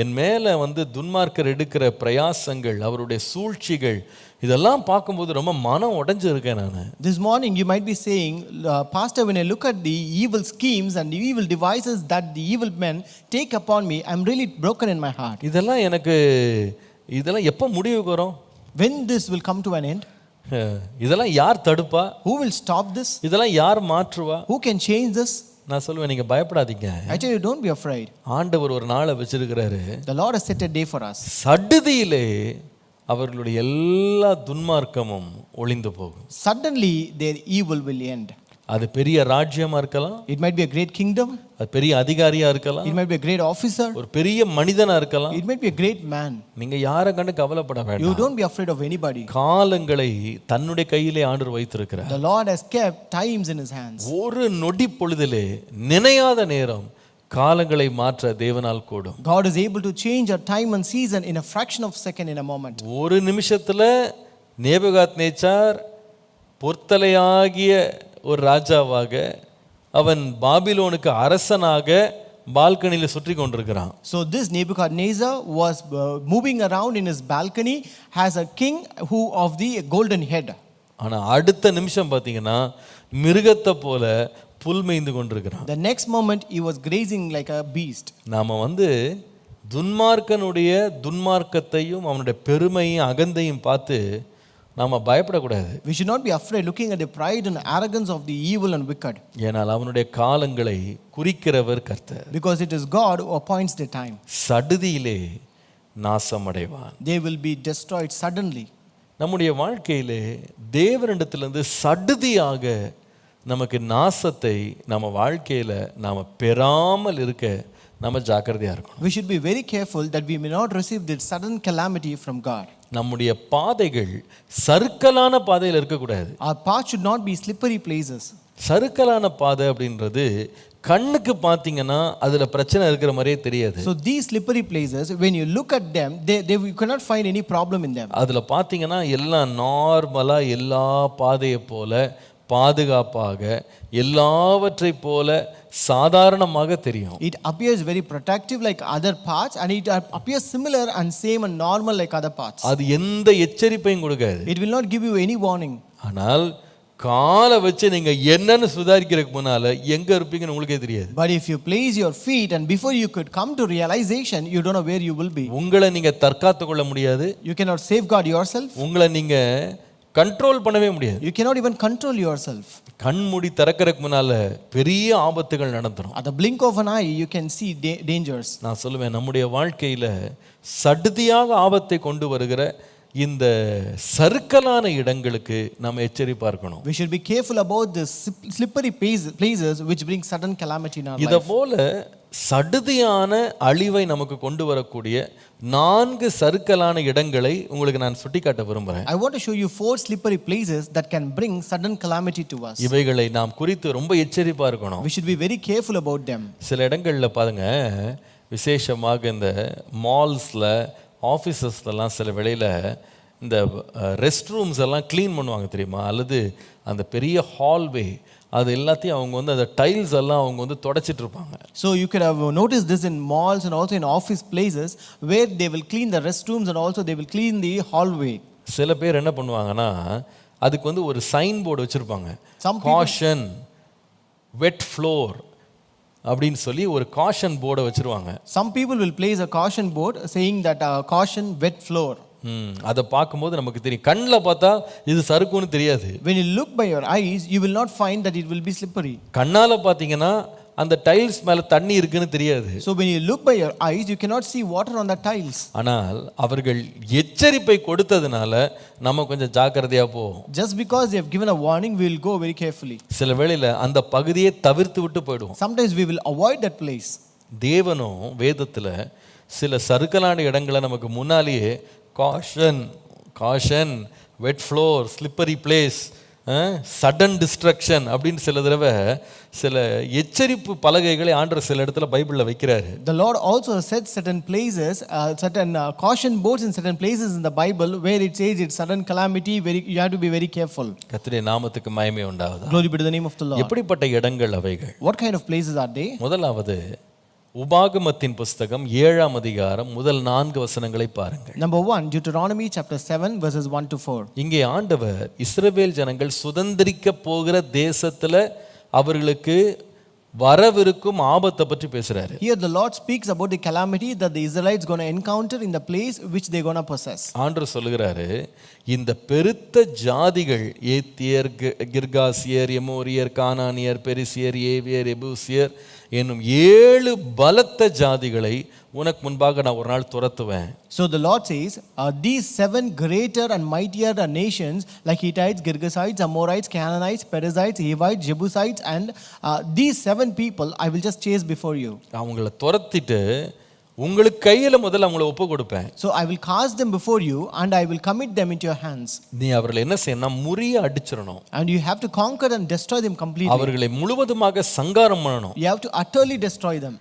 Speaker 1: என் மேலே துன்மார்க்கர் எடுக்கிற பிரயாசங்கள், அவருடைய சூழ்ச்சிகள், இதெல்லாம் பார்க்கும்போது ரொம்ப மனம் உடைஞ்சு இருக்கேன் நான்.
Speaker 2: This morning you might be saying, Pastor, when I look at the evil schemes and the evil devices that the evil men take upon me, I'm really broken in my heart.
Speaker 1: இதெல்லாம் எப்போ முடிவுக்கு வரும்?
Speaker 2: When this will come to an end?
Speaker 1: இதெல்லாம் யார் தடுப்பா?
Speaker 2: Who will stop this?
Speaker 1: இதெல்லாம் யார் மாற்றுவா?
Speaker 2: Who can change this?
Speaker 1: நான் சொல்லுவேன், நீங்க பயப்படாதீங்க.
Speaker 2: I tell you, don't be afraid.
Speaker 1: ஆண்டவர் ஒரு நாளை வச்சிருக்கிறாரு.
Speaker 2: The Lord has set a day for us.
Speaker 1: சடுதியிலே அவர்களுடைய எல்லா துன்மார்க்கமும் ஒளிந்து போகும்.
Speaker 2: Suddenly their evil will end.
Speaker 1: அது பெரிய ராஜ்யமா இருக்கலாம்.
Speaker 2: It might be a great kingdom.
Speaker 1: அது பெரிய அதிகாரியா இருக்கலாம்.
Speaker 2: It might be a great officer.
Speaker 1: ஒரு பெரிய மனிதனா இருக்கலாம்.
Speaker 2: It might be a great man.
Speaker 1: நீங்க யாரை கண்டு கவலைப்பட வேண்டாம்.
Speaker 2: You don't be afraid of anybody.
Speaker 1: காலங்களை தன்னுடைய கையிலே ஆண்டவர் வைத்திருக்கிறார்.
Speaker 2: The Lord has kept times in his hands.
Speaker 1: ஒரு நொடி பொழுதிலே நினையாத நேரம் காலங்களை மாற்ற தேவனால் கூடும்.
Speaker 2: God is able to change a time and season in a fraction of a second, in a moment.
Speaker 1: ஒரு நிமிஷத்துல நேபுகாத்நேச்சார் பொற்தலையாகிய ஒரு ராஜாவாக, அவன் பாபிலோனுக்கு அரசனாக பால்கனியில் சுற்றி கொண்டிருக்கிறான்.
Speaker 2: So this Nebuchadnezzar was moving around in his balcony as a king who of the golden head.
Speaker 1: ஆனா அடுத்த நிமிஷம் பார்த்தீங்கன்னா மிருகத்தை போல புல் மேய்ந்து கொண்டிருக்கிறான்.
Speaker 2: The next moment he was grazing like a beast.
Speaker 1: நாம துன்மார்க்கனுடைய துன்மார்க்கத்தையும் அவனுடைய பெருமையும் அகந்தையும் பார்த்து நாம பயப்படக்கூடாது.
Speaker 2: We should not be afraid looking at the pride and arrogance of the evil and wicked.
Speaker 1: ஏனால் அவனுடைய காலங்களை குறிக்கிறவர் கர்த்தர்.
Speaker 2: Because it is God who appoints the time.
Speaker 1: சடுதியிலே நாசமடைவான்.
Speaker 2: They will be destroyed suddenly.
Speaker 1: நம்முடைய வாழ்க்கையிலே தேவனிடத்திலிருந்து சடுதியாக நமக்கு நாசத்தை நம்ம வாழ்க்கையில நாம பெறாமல் இருக்க நம்ம ஜாக்கிரதையா இருக்கணும்.
Speaker 2: We should be very careful that we may not receive this sudden calamity from God.
Speaker 1: நம்முடைய பாதைகள் சறுக்கலான பாதையில் இருக்கக்கூடாது.
Speaker 2: Our path should not be slippery places.
Speaker 1: சறுக்கலான பாதை அப்படின்றது கண்ணுக்கு பார்த்தீங்கன்னா அதுல பிரச்சனை இருக்கிற மாதிரியே தெரியாது.
Speaker 2: So these slippery places, when you look at them, you cannot find any problem in them.
Speaker 1: அதுல பார்த்தீங்கன்னா எல்லாம் நார்மலா எல்லா பாதையை போல பாதுகாப்பாக எல்லாவற்றை போல சாதாரணமாக தெரியும்.
Speaker 2: It appears very protective like other paths, and it appears similar and same and normal like other paths.
Speaker 1: அது எந்த எச்சரிப்பையும் கொடுக்காது.
Speaker 2: It will not give you any warning.
Speaker 1: ஆனால் காலை வச்சு நீங்க என்னன்னு சுதாரிக்கிறதுக்கு முன்னால எங்க இருப்பீங்கன்னு உங்களுக்கே தெரியாது.
Speaker 2: But if you place your feet and before you could come to realization, you don't know where you will be.
Speaker 1: உங்களை நீங்க தற்காத்து கொள்ள முடியாது.
Speaker 2: You cannot safeguard yourself.
Speaker 1: உங்களை நீங்க கண்ட்ரோல் பண்ணவே முடியாது.
Speaker 2: You cannot even control yourself.
Speaker 1: கண் மூடி திறக்கிறதுக்கு முன்னால பெரிய ஆபத்துகள் நடந்துரும்.
Speaker 2: At the blink of an eye you can see dangers.
Speaker 1: நான் சொல்லுவேன், நம்முடைய வாழ்க்கையில சடுதியாக ஆபத்தை கொண்டு வருகிற இந்த சறுக்கலான இடங்களுக்கு நாம் எச்சரிப்பா இருக்கணும்.
Speaker 2: We should be careful about the slippery places which bring sudden calamity in our life.
Speaker 1: இத போல சடுதியான அழிவை நமக்கு கொண்டு வரக்கூடிய 4 சறுக்கலான இடங்களை உங்களுக்கு நான் சுட்டிக்காட்ட விரும்புகிறேன்.
Speaker 2: I want to show you 4 slippery places that can bring sudden calamity to us.
Speaker 1: இவைகளை நாம் குறித்து ரொம்ப எச்சரிப்பா இருக்கணும்.
Speaker 2: We should be very careful about them.
Speaker 1: சில இடங்கள்ல பாருங்க, விசேஷமாக இந்த மால்ஸ்ல ஆஃபீஸஸ்லாம் சில வேளையில் இந்த ரெஸ்ட் ரூம்ஸ் எல்லாம் க்ளீன் பண்ணுவாங்க தெரியுமா, அல்லது அந்த பெரிய ஹால்வே அது எல்லாத்தையும் அவங்க அந்த டைல்ஸ் எல்லாம் அவங்க தொடச்சிட்டு இருப்பாங்க.
Speaker 2: So you could have noticed this in malls and also in office places where they will clean the restrooms and also they will clean the hallway.
Speaker 1: சில பேர் என்ன பண்ணுவாங்கன்னா அதுக்கு ஒரு சைன் போர்டு வச்சிருப்பாங்க, காஷன் வெட் ஃப்ளோர் அப்படின்னு சொல்லி ஒரு காஷன் போர்டை வச்சிருவாங்க.
Speaker 2: Some people will place a caution board saying that caution wet floor.
Speaker 1: அதை பார்க்கும்போது நமக்கு தெரியும், கண்ணில் பார்த்தா இது சறுக்குன்னு தெரியாது.
Speaker 2: When you look by your eyes you will not find that it will be slippery.
Speaker 1: கண்ணால பார்த்தீங்கன்னா அந்த டைல்ஸ் மேல தண்ணி இருக்குன்னு தெரியாது.
Speaker 2: So when you look by your eyes, you cannot see water on the tiles.
Speaker 1: ஆனால் அவர்கள் எச்சரிப்பை கொடுத்ததுனால நம்ம கொஞ்சம் ஜாக்கிரதையா போவோம்.
Speaker 2: Just because they have given a warning, we will go very carefully.
Speaker 1: சில வேளையில அந்த பகுதியை தவிர்த்து விட்டு போயிடுவோம்.
Speaker 2: Sometimes we will avoid that place.
Speaker 1: தேவனும் வேதத்துல சில சறுக்கலான இடங்களை நமக்கு முன்னாலேயே caution caution wet floor slippery place sudden distraction அப்படின்னு சில தடவை சில எச்சரிப்பு பலகைகளை ஆண்டவர் சில இடத்துல பைபிளில் வைக்கிறாரு.
Speaker 2: The Lord also said certain places, certain caution boards in certain places in the Bible where it says it's sudden calamity, you have to be very careful.
Speaker 1: கர்த்தருடைய நாமத்துக்கு மகிமை உண்டாவதாக.
Speaker 2: Glory be to the name of the Lord.
Speaker 1: எப்படிப்பட்ட இடங்கள் அவைகள்?
Speaker 2: What kind of places are they?
Speaker 1: முதலாவது உபாகமத்தின் புஸ்தகம் 7ஆம் அதிகாரம் முதல் 4 வசனங்களை பாருங்கள்.
Speaker 2: Number 1, Deuteronomy chapter 7 verses 1 to 4.
Speaker 1: இங்கே ஆண்டவர் இஸ்ரவேல் ஜனங்கள் சுதந்திரிக்க போகிற தேசத்துல அவர்களுக்கு வரவிருக்கும் ஆபத்தை பற்றி பேசுறாரு.
Speaker 2: Here the Lord speaks about the calamity that the Israelites going to encounter in the place which they going to possess.
Speaker 1: ஆண்டவர் சொல்லுகிறாரு, இந்த பெருத்த ஜாதிகள் ஏத்தியர், கிர்காசியர், எமோரியர், கானானியர், பெரிசியர், ஏவியர், எபூசியர் என்னும் 7 பலத்த ஜாதிகளை உனக்கு முன்பாக நான் ஒரு நாள் துரத்துவேன்.
Speaker 2: So the Lord says, these 7 greater and mightier nations like Hittites, Girgasites, Amorites, Canaanites, Perizzites, Hivites, Jebusites, and these 7 people I will just chase before you.
Speaker 1: அவங்களை துரத்திட்டு உங்களுக்கு கையில முதல்ல அவங்களை ஒப்பு கொடுப்பேன்.
Speaker 2: So I will cast them before you and I will commit them into your hands.
Speaker 1: நீ அவர்களை என்ன செய்யணும்? முறிய அடிச்சிரணும்.
Speaker 2: And you have to conquer and destroy them completely.
Speaker 1: அவர்களை முழுவதுமாக சங்காரம் பண்ணணும்.
Speaker 2: You have to utterly destroy them.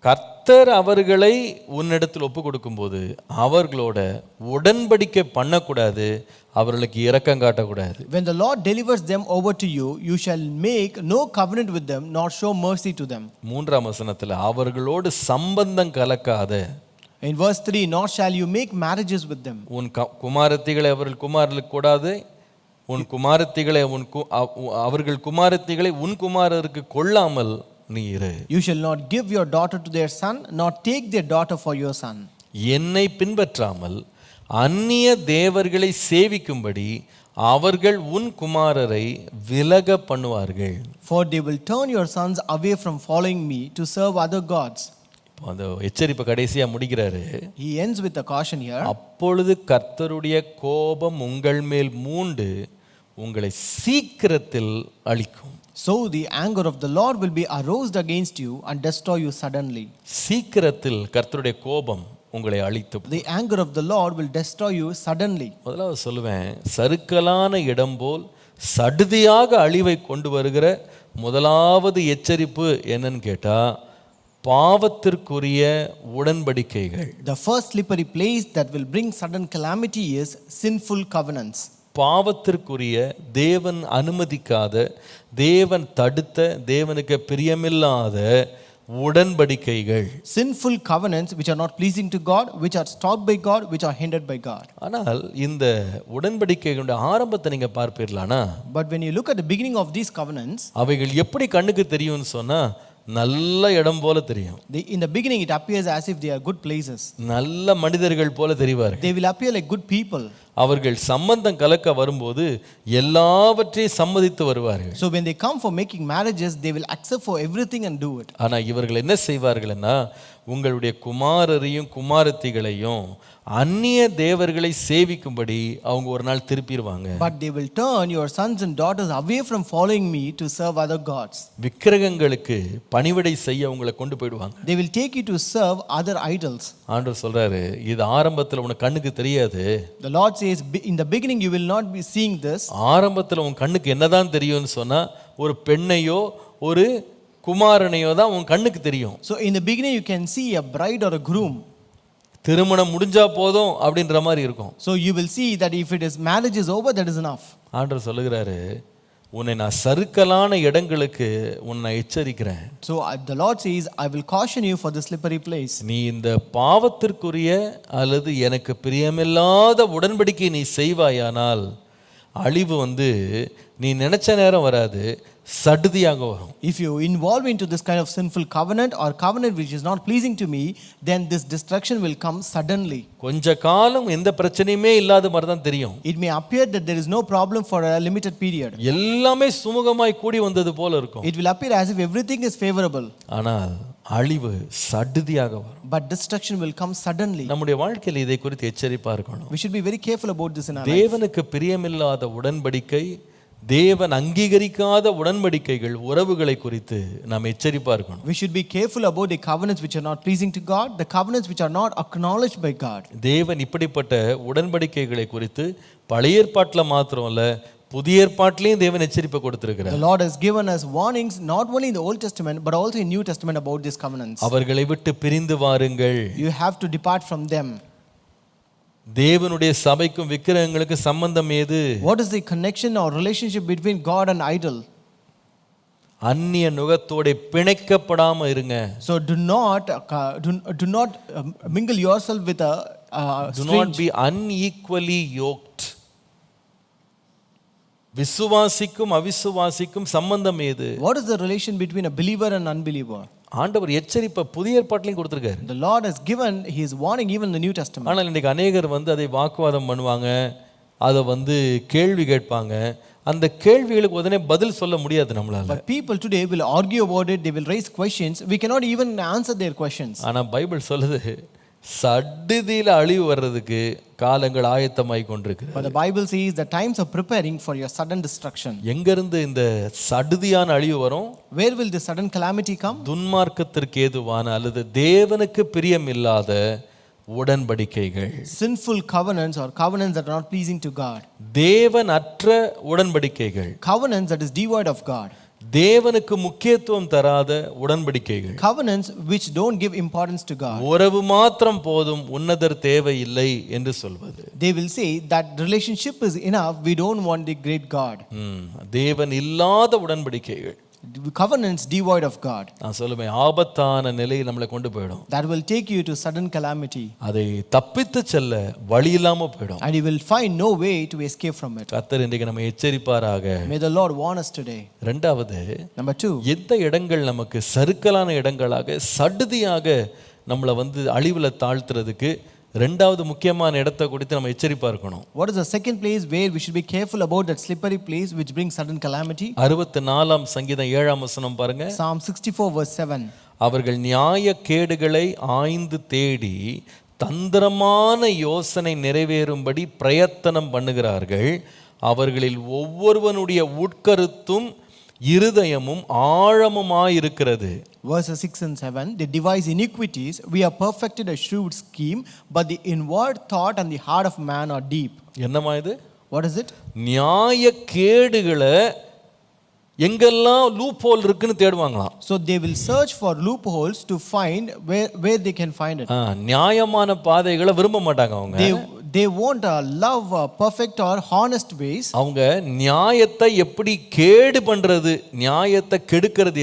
Speaker 1: கர்த்தர் அவர்களை உன்னிடத்தில் ஒப்பு கொடுக்கும்போது அவர்களோட உடன்படிக்கை பண்ணக்கூடாது, அவர்களுக்கு இரக்கம் காட்டக்கூடாது.
Speaker 2: When the Lord delivers them over to you, you shall make no covenant with them nor show mercy to them.
Speaker 1: 3ஆம் வசனத்துல அவர்களோடு சம்பந்தம் கலக்காத.
Speaker 2: In verse 3, nor shall you make marriages with them.
Speaker 1: உன் குமாரத்திகளை அவர்கள் குமாரர்களுக்கு கூடாது, உன் குமாரத்திகளை அவர்கள் குமாரத்திகளை உன் குமாரருக்கு கொள்ளாமல் நீ இரு.
Speaker 2: You shall not give your daughter to their son, nor take their daughter for your son.
Speaker 1: என்னை பின்பற்றாமல் அந்நிய தேவர்களை சேவிக்கும்படி அவர்கள் உன் குமாரரை விலக பண்ணுவார்கள்.
Speaker 2: For they will turn your sons away from following me to serve other gods.
Speaker 1: அந்த எச்சரிப்பை கடைசியா முடிக்கிறாரு.
Speaker 2: He ends with a caution here.
Speaker 1: அப்பொழுது கர்த்தருடைய கோபம் உங்கள் மேல் மூண்டு உங்களை சீக்கிரத்தில் அழிக்கும்.
Speaker 2: So the anger of the Lord will be aroused against you and destroy you suddenly.
Speaker 1: சீக்கிரத்தில் கர்த்தருடைய கோபம் உங்களை அழித்து.
Speaker 2: The anger of the Lord will destroy you suddenly.
Speaker 1: முதலாவது சொல்லுவேன், சறுக்கலான இடம் போல் சடுதியாக அழிவை கொண்டு வருகிற முதலாவது எச்சரிப்பு என்னன்னு கேட்டா பாவத்திற்குரிய உடன்படிக்கைகள்.
Speaker 2: The first slippery place that will bring sudden calamity is sinful covenants.
Speaker 1: பாவத்திற்குரிய தேவன் அனுமதிக்காத, தேவன் தடுத்த, தேவனுக்கு பிரியமில்லாத உடன்படிக்கைகள்.
Speaker 2: Sinful covenants which are not pleasing to God, which are stopped by God, which are hindered by God.
Speaker 1: ஆனால் இந்த உடன்படிக்கைகளுடைய ஆரம்பத்தை நீங்க பார்ப்பீர்களானா,
Speaker 2: But when you look at the beginning of these covenants,
Speaker 1: அவைகள் எப்படி கண்ணுக்கு தெரியும்னு சொன்னா நல்ல இடம் போல தெரியும்.
Speaker 2: in the beginning it appears as if they are good places.
Speaker 1: நல்ல மனிதர்கள் போல தெரிவார்கள்.
Speaker 2: They will appear like good people.
Speaker 1: அவர்கள் சம்பந்தம் கலக்க வரும்போது எல்லாவற்றையும் சம்மதித்து வருவார்கள்.
Speaker 2: So when they come for making marriages, they will accept for everything and do it.
Speaker 1: ஆனா இவர்கள் என்ன செய்வார்கள்னா, உங்களுடைய குமாரரையும் குமாரத்திகளையும் அந்நிய தேவர்களை சேவிக்கும்படி அவங்க ஒரு நாள் திருப்பிடுவாங்க.
Speaker 2: But they will turn your sons and daughters away from following me to serve other gods.
Speaker 1: விக்கிரகங்களுக்கு பணிவிடை செய்ய உங்களை கொண்டு போய்டுவாங்க.
Speaker 2: They will take you to serve other idols.
Speaker 1: ஆண்டவர் சொல்றாரு, இது ஆரம்பத்துல உனக்கு கண்ணுக்கு தெரியாது.
Speaker 2: The Lord says, in the beginning you will not be seeing this.
Speaker 1: ஆரம்பத்துல உன் கண்ணுக்கு என்னதான் தெரியும்னு சொன்னா, ஒரு பெண்ணையோ ஒரு குமாரனையோ தான் உன் கண்ணுக்கு தெரியும்.
Speaker 2: So in the beginning you can see a bride or a groom.
Speaker 1: திருமணம் முடிஞ்சா போதும் அப்படின்ற மாதிரி இருக்கும்.
Speaker 2: So you will see that if it is marriage is over, that is enough.
Speaker 1: ஆண்டவர் சொல்லுகிறாரு, உன்னை நான் சறுக்கலான இடங்களுக்கு உன்னை எச்சரிக்கிறேன்.
Speaker 2: So the Lord says, I will caution you for the slippery place.
Speaker 1: நீ இந்த பாவத்திற்குரிய அல்லது எனக்கு பிரியமில்லாத உடன்படிக்கை நீ செய்வாயானால் அழிவு வந்து நீ நினைச்ச நேரம் வராது, சடுதியாக வரும்.
Speaker 2: If you involve into this kind of sinful covenant or covenant which is not pleasing to me, then this destruction will come suddenly.
Speaker 1: கொஞ்ச காலம் எந்த பிரச்சனையுமே இல்லாத மாதிரி தான் தெரியும்.
Speaker 2: It may appear that there is no problem for a limited period.
Speaker 1: எல்லாமே சுமூகமாய் கூடி வந்தது போல இருக்கும்.
Speaker 2: It will appear as if everything is favorable.
Speaker 1: ஆனால் அழிவு சடுதியாக வரும்.
Speaker 2: But destruction will come suddenly.
Speaker 1: நம்முடைய வாழ்க்கையில் இதை குறித்து எச்சரிப்பா இருக்கணும்.
Speaker 2: We should be very careful about this in our life.
Speaker 1: தேவனுக்கு பிரியமில்லாத உடன்படிக்கை, தேவன் அங்கீகரிக்காத உடன்படிக்கைகள், உறவுகளை குறித்து நாம் எச்சரிப்பா இருக்கணும்.
Speaker 2: We should be careful about the covenants which are not pleasing to God, the covenants which are not acknowledged by God.
Speaker 1: தேவன் இப்படிப்பட்ட உடன்படிக்கைகளை குறித்து பழைய ஏற்பாட்டில் மாத்திரமல்ல, புதிய ஏற்பாட்டிலையும் தேவன் எச்சரிப்பை கொடுத்திருக்கிறார்.
Speaker 2: The Lord has given us warnings not only in the Old Testament but also in New Testament about these covenants.
Speaker 1: அவர்களை விட்டு பிரிந்து வாருங்கள்.
Speaker 2: You have to depart from them.
Speaker 1: தேவனுடைய சபைக்கும் விக்கிரகங்களுக்கு சம்பந்தம் ஏது?
Speaker 2: What is the connection or relationship between God and idol?
Speaker 1: அந்நிய நுகத்தோட பிணைக்கப்படாம இருங்க.
Speaker 2: So do not mingle yourself with a
Speaker 1: do not be unequally yoked. விசுவாசிக்கும் அவிசுவாசிக்கும் சம்பந்தம் ஏது?
Speaker 2: What is the relation between a believer and unbeliever?
Speaker 1: ஆண்டவர் எச்சரிப்பை புதிய ஏற்பாட்டிலையும் கொடுத்திருக்காரு.
Speaker 2: The Lord has given his warning even in the New Testament.
Speaker 1: ஆனால் இன்னைக்கு அநேகர் வந்து அதை வாக்குவாதம் பண்ணுவாங்க, அதை வந்து கேள்வி கேட்பாங்க. அந்த கேள்விகளுக்கு உடனே பதில் சொல்ல முடியாது நம்மளால.
Speaker 2: But people today will argue about it, they will raise questions, we cannot even answer their questions.
Speaker 1: ஆனா பைபிள் சொல்லுது, சடுதியில அழிவு வர்றதுக்கு காலங்கள் ஆயத்தமாய் கொண்டிருக்கிறது.
Speaker 2: But the Bible says the times are preparing for your sudden destruction.
Speaker 1: எங்கிருந்து இந்த சடுதியான அழிவு வரும்?
Speaker 2: Where will the sudden calamity come?
Speaker 1: துன்மார்க்கத்திற்கு ஏதுவான அல்லது தேவனுக்கு பிரியமில்லாத உடன்படிக்கைகள்,
Speaker 2: Sinful covenants or covenants that are not pleasing to God.
Speaker 1: தேவன் அற்ற உடன்படிக்கைகள்,
Speaker 2: Covenants that is devoid of God.
Speaker 1: தேவனுக்கு முக்கியத்துவம் தராத உடன்படிக்கைகள்,
Speaker 2: Covenants which don't give importance to God.
Speaker 1: உறவு மாத்திரம் போதும், உன்னதர் தேவையில்லை என்று சொல்வது.
Speaker 2: They will say that relationship is enough, we don't want the great God.
Speaker 1: தேவன் இல்லாத உடன்படிக்கைகள்,
Speaker 2: Covenants devoid of God.
Speaker 1: நான் சொல்லுவேன், ஆபத்தான நிலையில் நம்மளை கொண்டு போயிடும்.
Speaker 2: That will take you to sudden calamity.
Speaker 1: அதை தப்பித்து செல்ல வழி இல்லாம போயிடும்.
Speaker 2: And you will find no way to escape from it.
Speaker 1: கர்த்தர் இன்றைக்கு நம்ம எச்சரிப்பாராக.
Speaker 2: May the Lord warn us today.
Speaker 1: இரண்டாவது,
Speaker 2: Number 2.
Speaker 1: எந்த இடங்கள் நமக்கு சறுக்கலான இடங்களாக சடுதியாக நம்மளை வந்து அழிவுல தாழ்த்துறதுக்கு ரெண்டாவது முக்கியமான இடத்தை குறித்து நம்ம எச்சரிப்பா இருக்கணும்.
Speaker 2: What is the second place where we should be careful about that slippery place which brings sudden calamity?
Speaker 1: 64 சங்கீதம் 7ஆம் வசனம் பாருங்க.
Speaker 2: Psalm 64 verse 7.
Speaker 1: அவர்கள் நியாய கேடுகளை ஆய்ந்து தேடி தந்திரமான யோசனை நிறைவேறும்படி பிரயத்தனம் பண்ணுகிறார்கள். அவர்களில் ஒவ்வொருவனுடைய உட்கருத்தும் இருதயமும் ஆழமுமாயிருக்கிறது.
Speaker 2: Verses 6 and 7. They devise iniquities. We have perfected a shrewd scheme, but the inward thought and the heart of man are deep.
Speaker 1: என்னமா இது?
Speaker 2: What is it?
Speaker 1: நியாய கேடுகளை எங்கெல்லாம் லூப் ஹோல் இருக்குன்னு தேடுவாங்களாம்.
Speaker 2: So they will search for loopholes to find where they can find it.
Speaker 1: நியாயமான பாதைகளை விரும்ப மாட்டாங்க அவங்க.
Speaker 2: They won't love perfect or honest ways.
Speaker 1: அவங்க நியாயத்தை எப்படி கேடு பண்றது, நியாயத்தை கெடுக்கிறது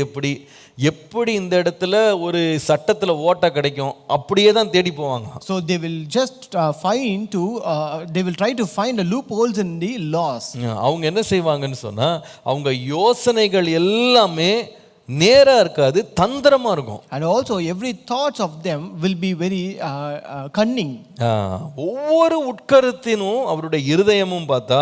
Speaker 1: எப்படி இந்த இடத்துல ஒரு சட்டத்துல ஓட்ட கிடைக்கும் அப்படியே தான் தேடி போவாங்க.
Speaker 2: So they will just they will try to find the loopholes in the laws.
Speaker 1: அவங்க என்ன செய்வாங்கன்னு சொன்னா, அவங்க யோசனைகள் எல்லாமே நேரா இருக்காது, தந்திரமா இருக்கும்.
Speaker 2: And also every thoughts of them will be very cunning.
Speaker 1: ஒவ்வொரு உட்கருத்தினும் அவருடைய இருதயமும் பார்த்தா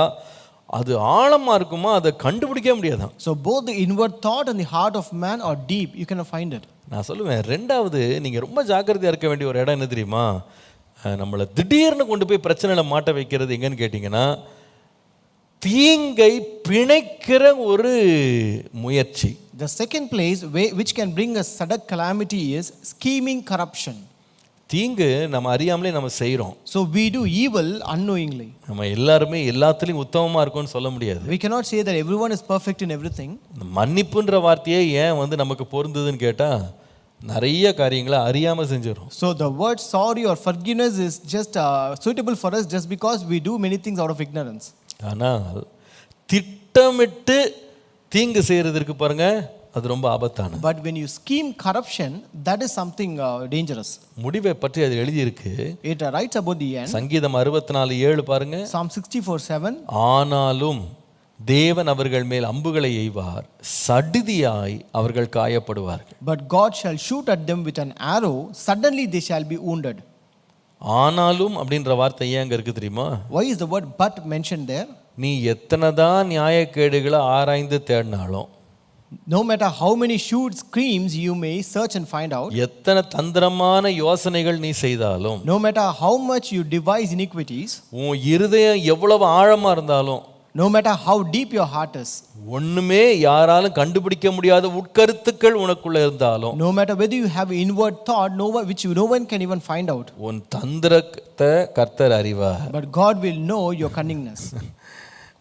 Speaker 1: அது ஆழமா இருக்குமா, அதை கண்டுபிடிக்க முடியாதான்.
Speaker 2: So both the inward thought and the heart of man are deep, you cannot find it.
Speaker 1: நான் சொல்லுவேன், ரெண்டாவது நீங்க ரொம்ப ஜாக்கிரதையா இருக்க வேண்டிய ஒரு இடம் என்ன தெரியுமா? நம்மளை திடீர்னு கொண்டு போய் பிரச்சனையில மாட்ட வைக்கிறது எங்கன்னு கேட்டீங்கன்னா, தீங்கை பிணைக்கிற ஒரு முயற்சி.
Speaker 2: The second place which can bring a sudden calamity is scheming corruption.
Speaker 1: தீங்கு நம்ம அறியாமலே நம்ம செய்றோம்.
Speaker 2: So we do evil unknowingly.
Speaker 1: நம்ம எல்லாருமே எல்லாத்துலயும் உத்தமமா இருக்கும்னு சொல்ல முடியாது.
Speaker 2: We cannot say that everyone is perfect in everything.
Speaker 1: மன்னிப்புன்ற வார்த்தையே ஏன் வந்து நமக்கு பொருந்துதுன்னு கேட்டா, நிறைய காரியங்களை அறியாம செஞ்சிரோம்.
Speaker 2: So the word sorry or forgiveness is just suitable for us just because we do many things out of ignorance.
Speaker 1: ஆனால் திட்டமிட்டு தீங்கு செய்யறதுக்கு பாருங்க, அது ரொம்ப ஆபத்தானது.
Speaker 2: But when you scheme corruption, that is something dangerous.
Speaker 1: முடிவை பற்றி அது எழுதியிருக்கு.
Speaker 2: It writes about the end.
Speaker 1: சங்கீதம் 64:7 பாருங்க.
Speaker 2: Psalm 64:7.
Speaker 1: ஆனாலும் தேவன் அவர்கள் மேல் அம்புகளை எய்வார், சடுதியாய் அவர்கள் காயப்படுவார்கள்.
Speaker 2: But God shall shoot at them with an arrow, suddenly they shall be wounded.
Speaker 1: ஆனாலும் அப்படின்ற வார்த்தை ஏன் அங்க இருக்கு தெரியுமா?
Speaker 2: Why is the word but mentioned there?
Speaker 1: நீ எத்தனைதான் நியாயக்கேடுகளை ஆராய்ந்து தேடினாலும்,
Speaker 2: No matter how many shoot screams you may search and find out,
Speaker 1: எத்தனை தந்திரமான யோசனைகள் நீ செய்தாலும்,
Speaker 2: no matter how much you devise iniquities,
Speaker 1: உன் இருதயம் எவ்வளவு ஆழமா இருந்தாலும்,
Speaker 2: no matter how deep your heart is,
Speaker 1: ஒண்ணுமே யாராலும் கண்டுபிடிக்க முடியாத உட்கருத்துக்கள் உனக்குள்ள இருந்தாலும்,
Speaker 2: no matter whether you have inward thought which no one can even find out,
Speaker 1: உன் தந்திரத்தை கர்த்தர் அறிவார்.
Speaker 2: but God will know your cunningness.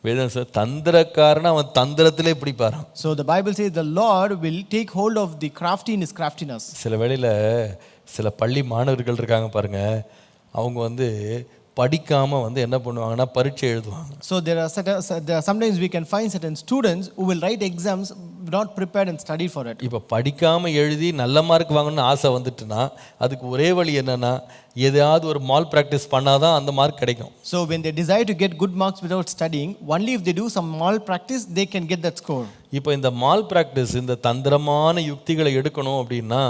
Speaker 1: வேதம் சொல்லுது, தந்திரக்காரன் அவன் தந்திரத்திலே பிடிப்பாராம்.
Speaker 2: So the Bible says the Lord will take hold of the crafty in his craftiness.
Speaker 1: சில வேளையில சில பள்ளி மாணவர்கள் இருக்காங்க பாருங்க, அவங்க படிக்காம என்ன பண்ணுவாங்கன்னா பரீட்சை எழுதுவாங்க.
Speaker 2: So there are sometimes we can find certain students who will write exams not prepared and study for it.
Speaker 1: இப்போ படிக்காம எழுதி நல்ல மார்க் வாங்கணும்னு ஆசை வந்துட்டுனா அதுக்கு ஒரே வழி என்னன்னா எதையாவது ஒரு மால் பிராக்டிஸ் பண்ணாதான் அந்த மார்க் கிடைக்கும்.
Speaker 2: So when they desire to get good marks without studying, only if they do some mal practice they can get that score.
Speaker 1: இப்போ இந்த மால் பிராக்டிஸ், இந்த தந்திரமான யுக்திகளை எடுக்கணும் அப்படின்னா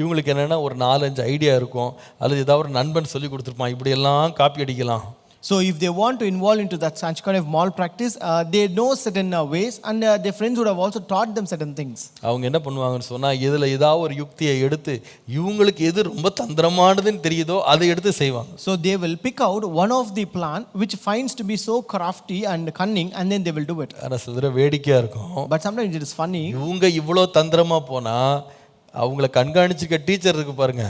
Speaker 1: இவங்களுக்கு என்னன்னா ஒரு 4-5 ஐடியா இருக்கும், அல்லது ஏதாவது ஒரு நண்பன் சொல்லி கொடுத்துருப்பான், இப்படி எல்லாம் காப்பி அடிக்கலாம்.
Speaker 2: So if they want to involve into that such kind of mal practice, they know certain ways, and their friends would have also taught them certain things.
Speaker 1: அவங்க என்ன பண்ணுவாங்கன்னு சொன்னா இதுல ஏதாவது ஒரு யுக்தியை எடுத்து இவங்களுக்கு எது ரொம்ப தந்திரமானதுன்னு தெரியுதோ அதை எடுத்து செய்வாங்க.
Speaker 2: So they will pick out one of the plan which finds to be so crafty and cunning, and then they will do it.
Speaker 1: ஆனா சில வேடிக்கையா இருக்கும்.
Speaker 2: But sometimes it is funny.
Speaker 1: இவங்க இவ்வளோ தந்திரமா போனா அவங்கள கண்காணிச்சுக்க டீச்சர் இருக்கு பாருங்க,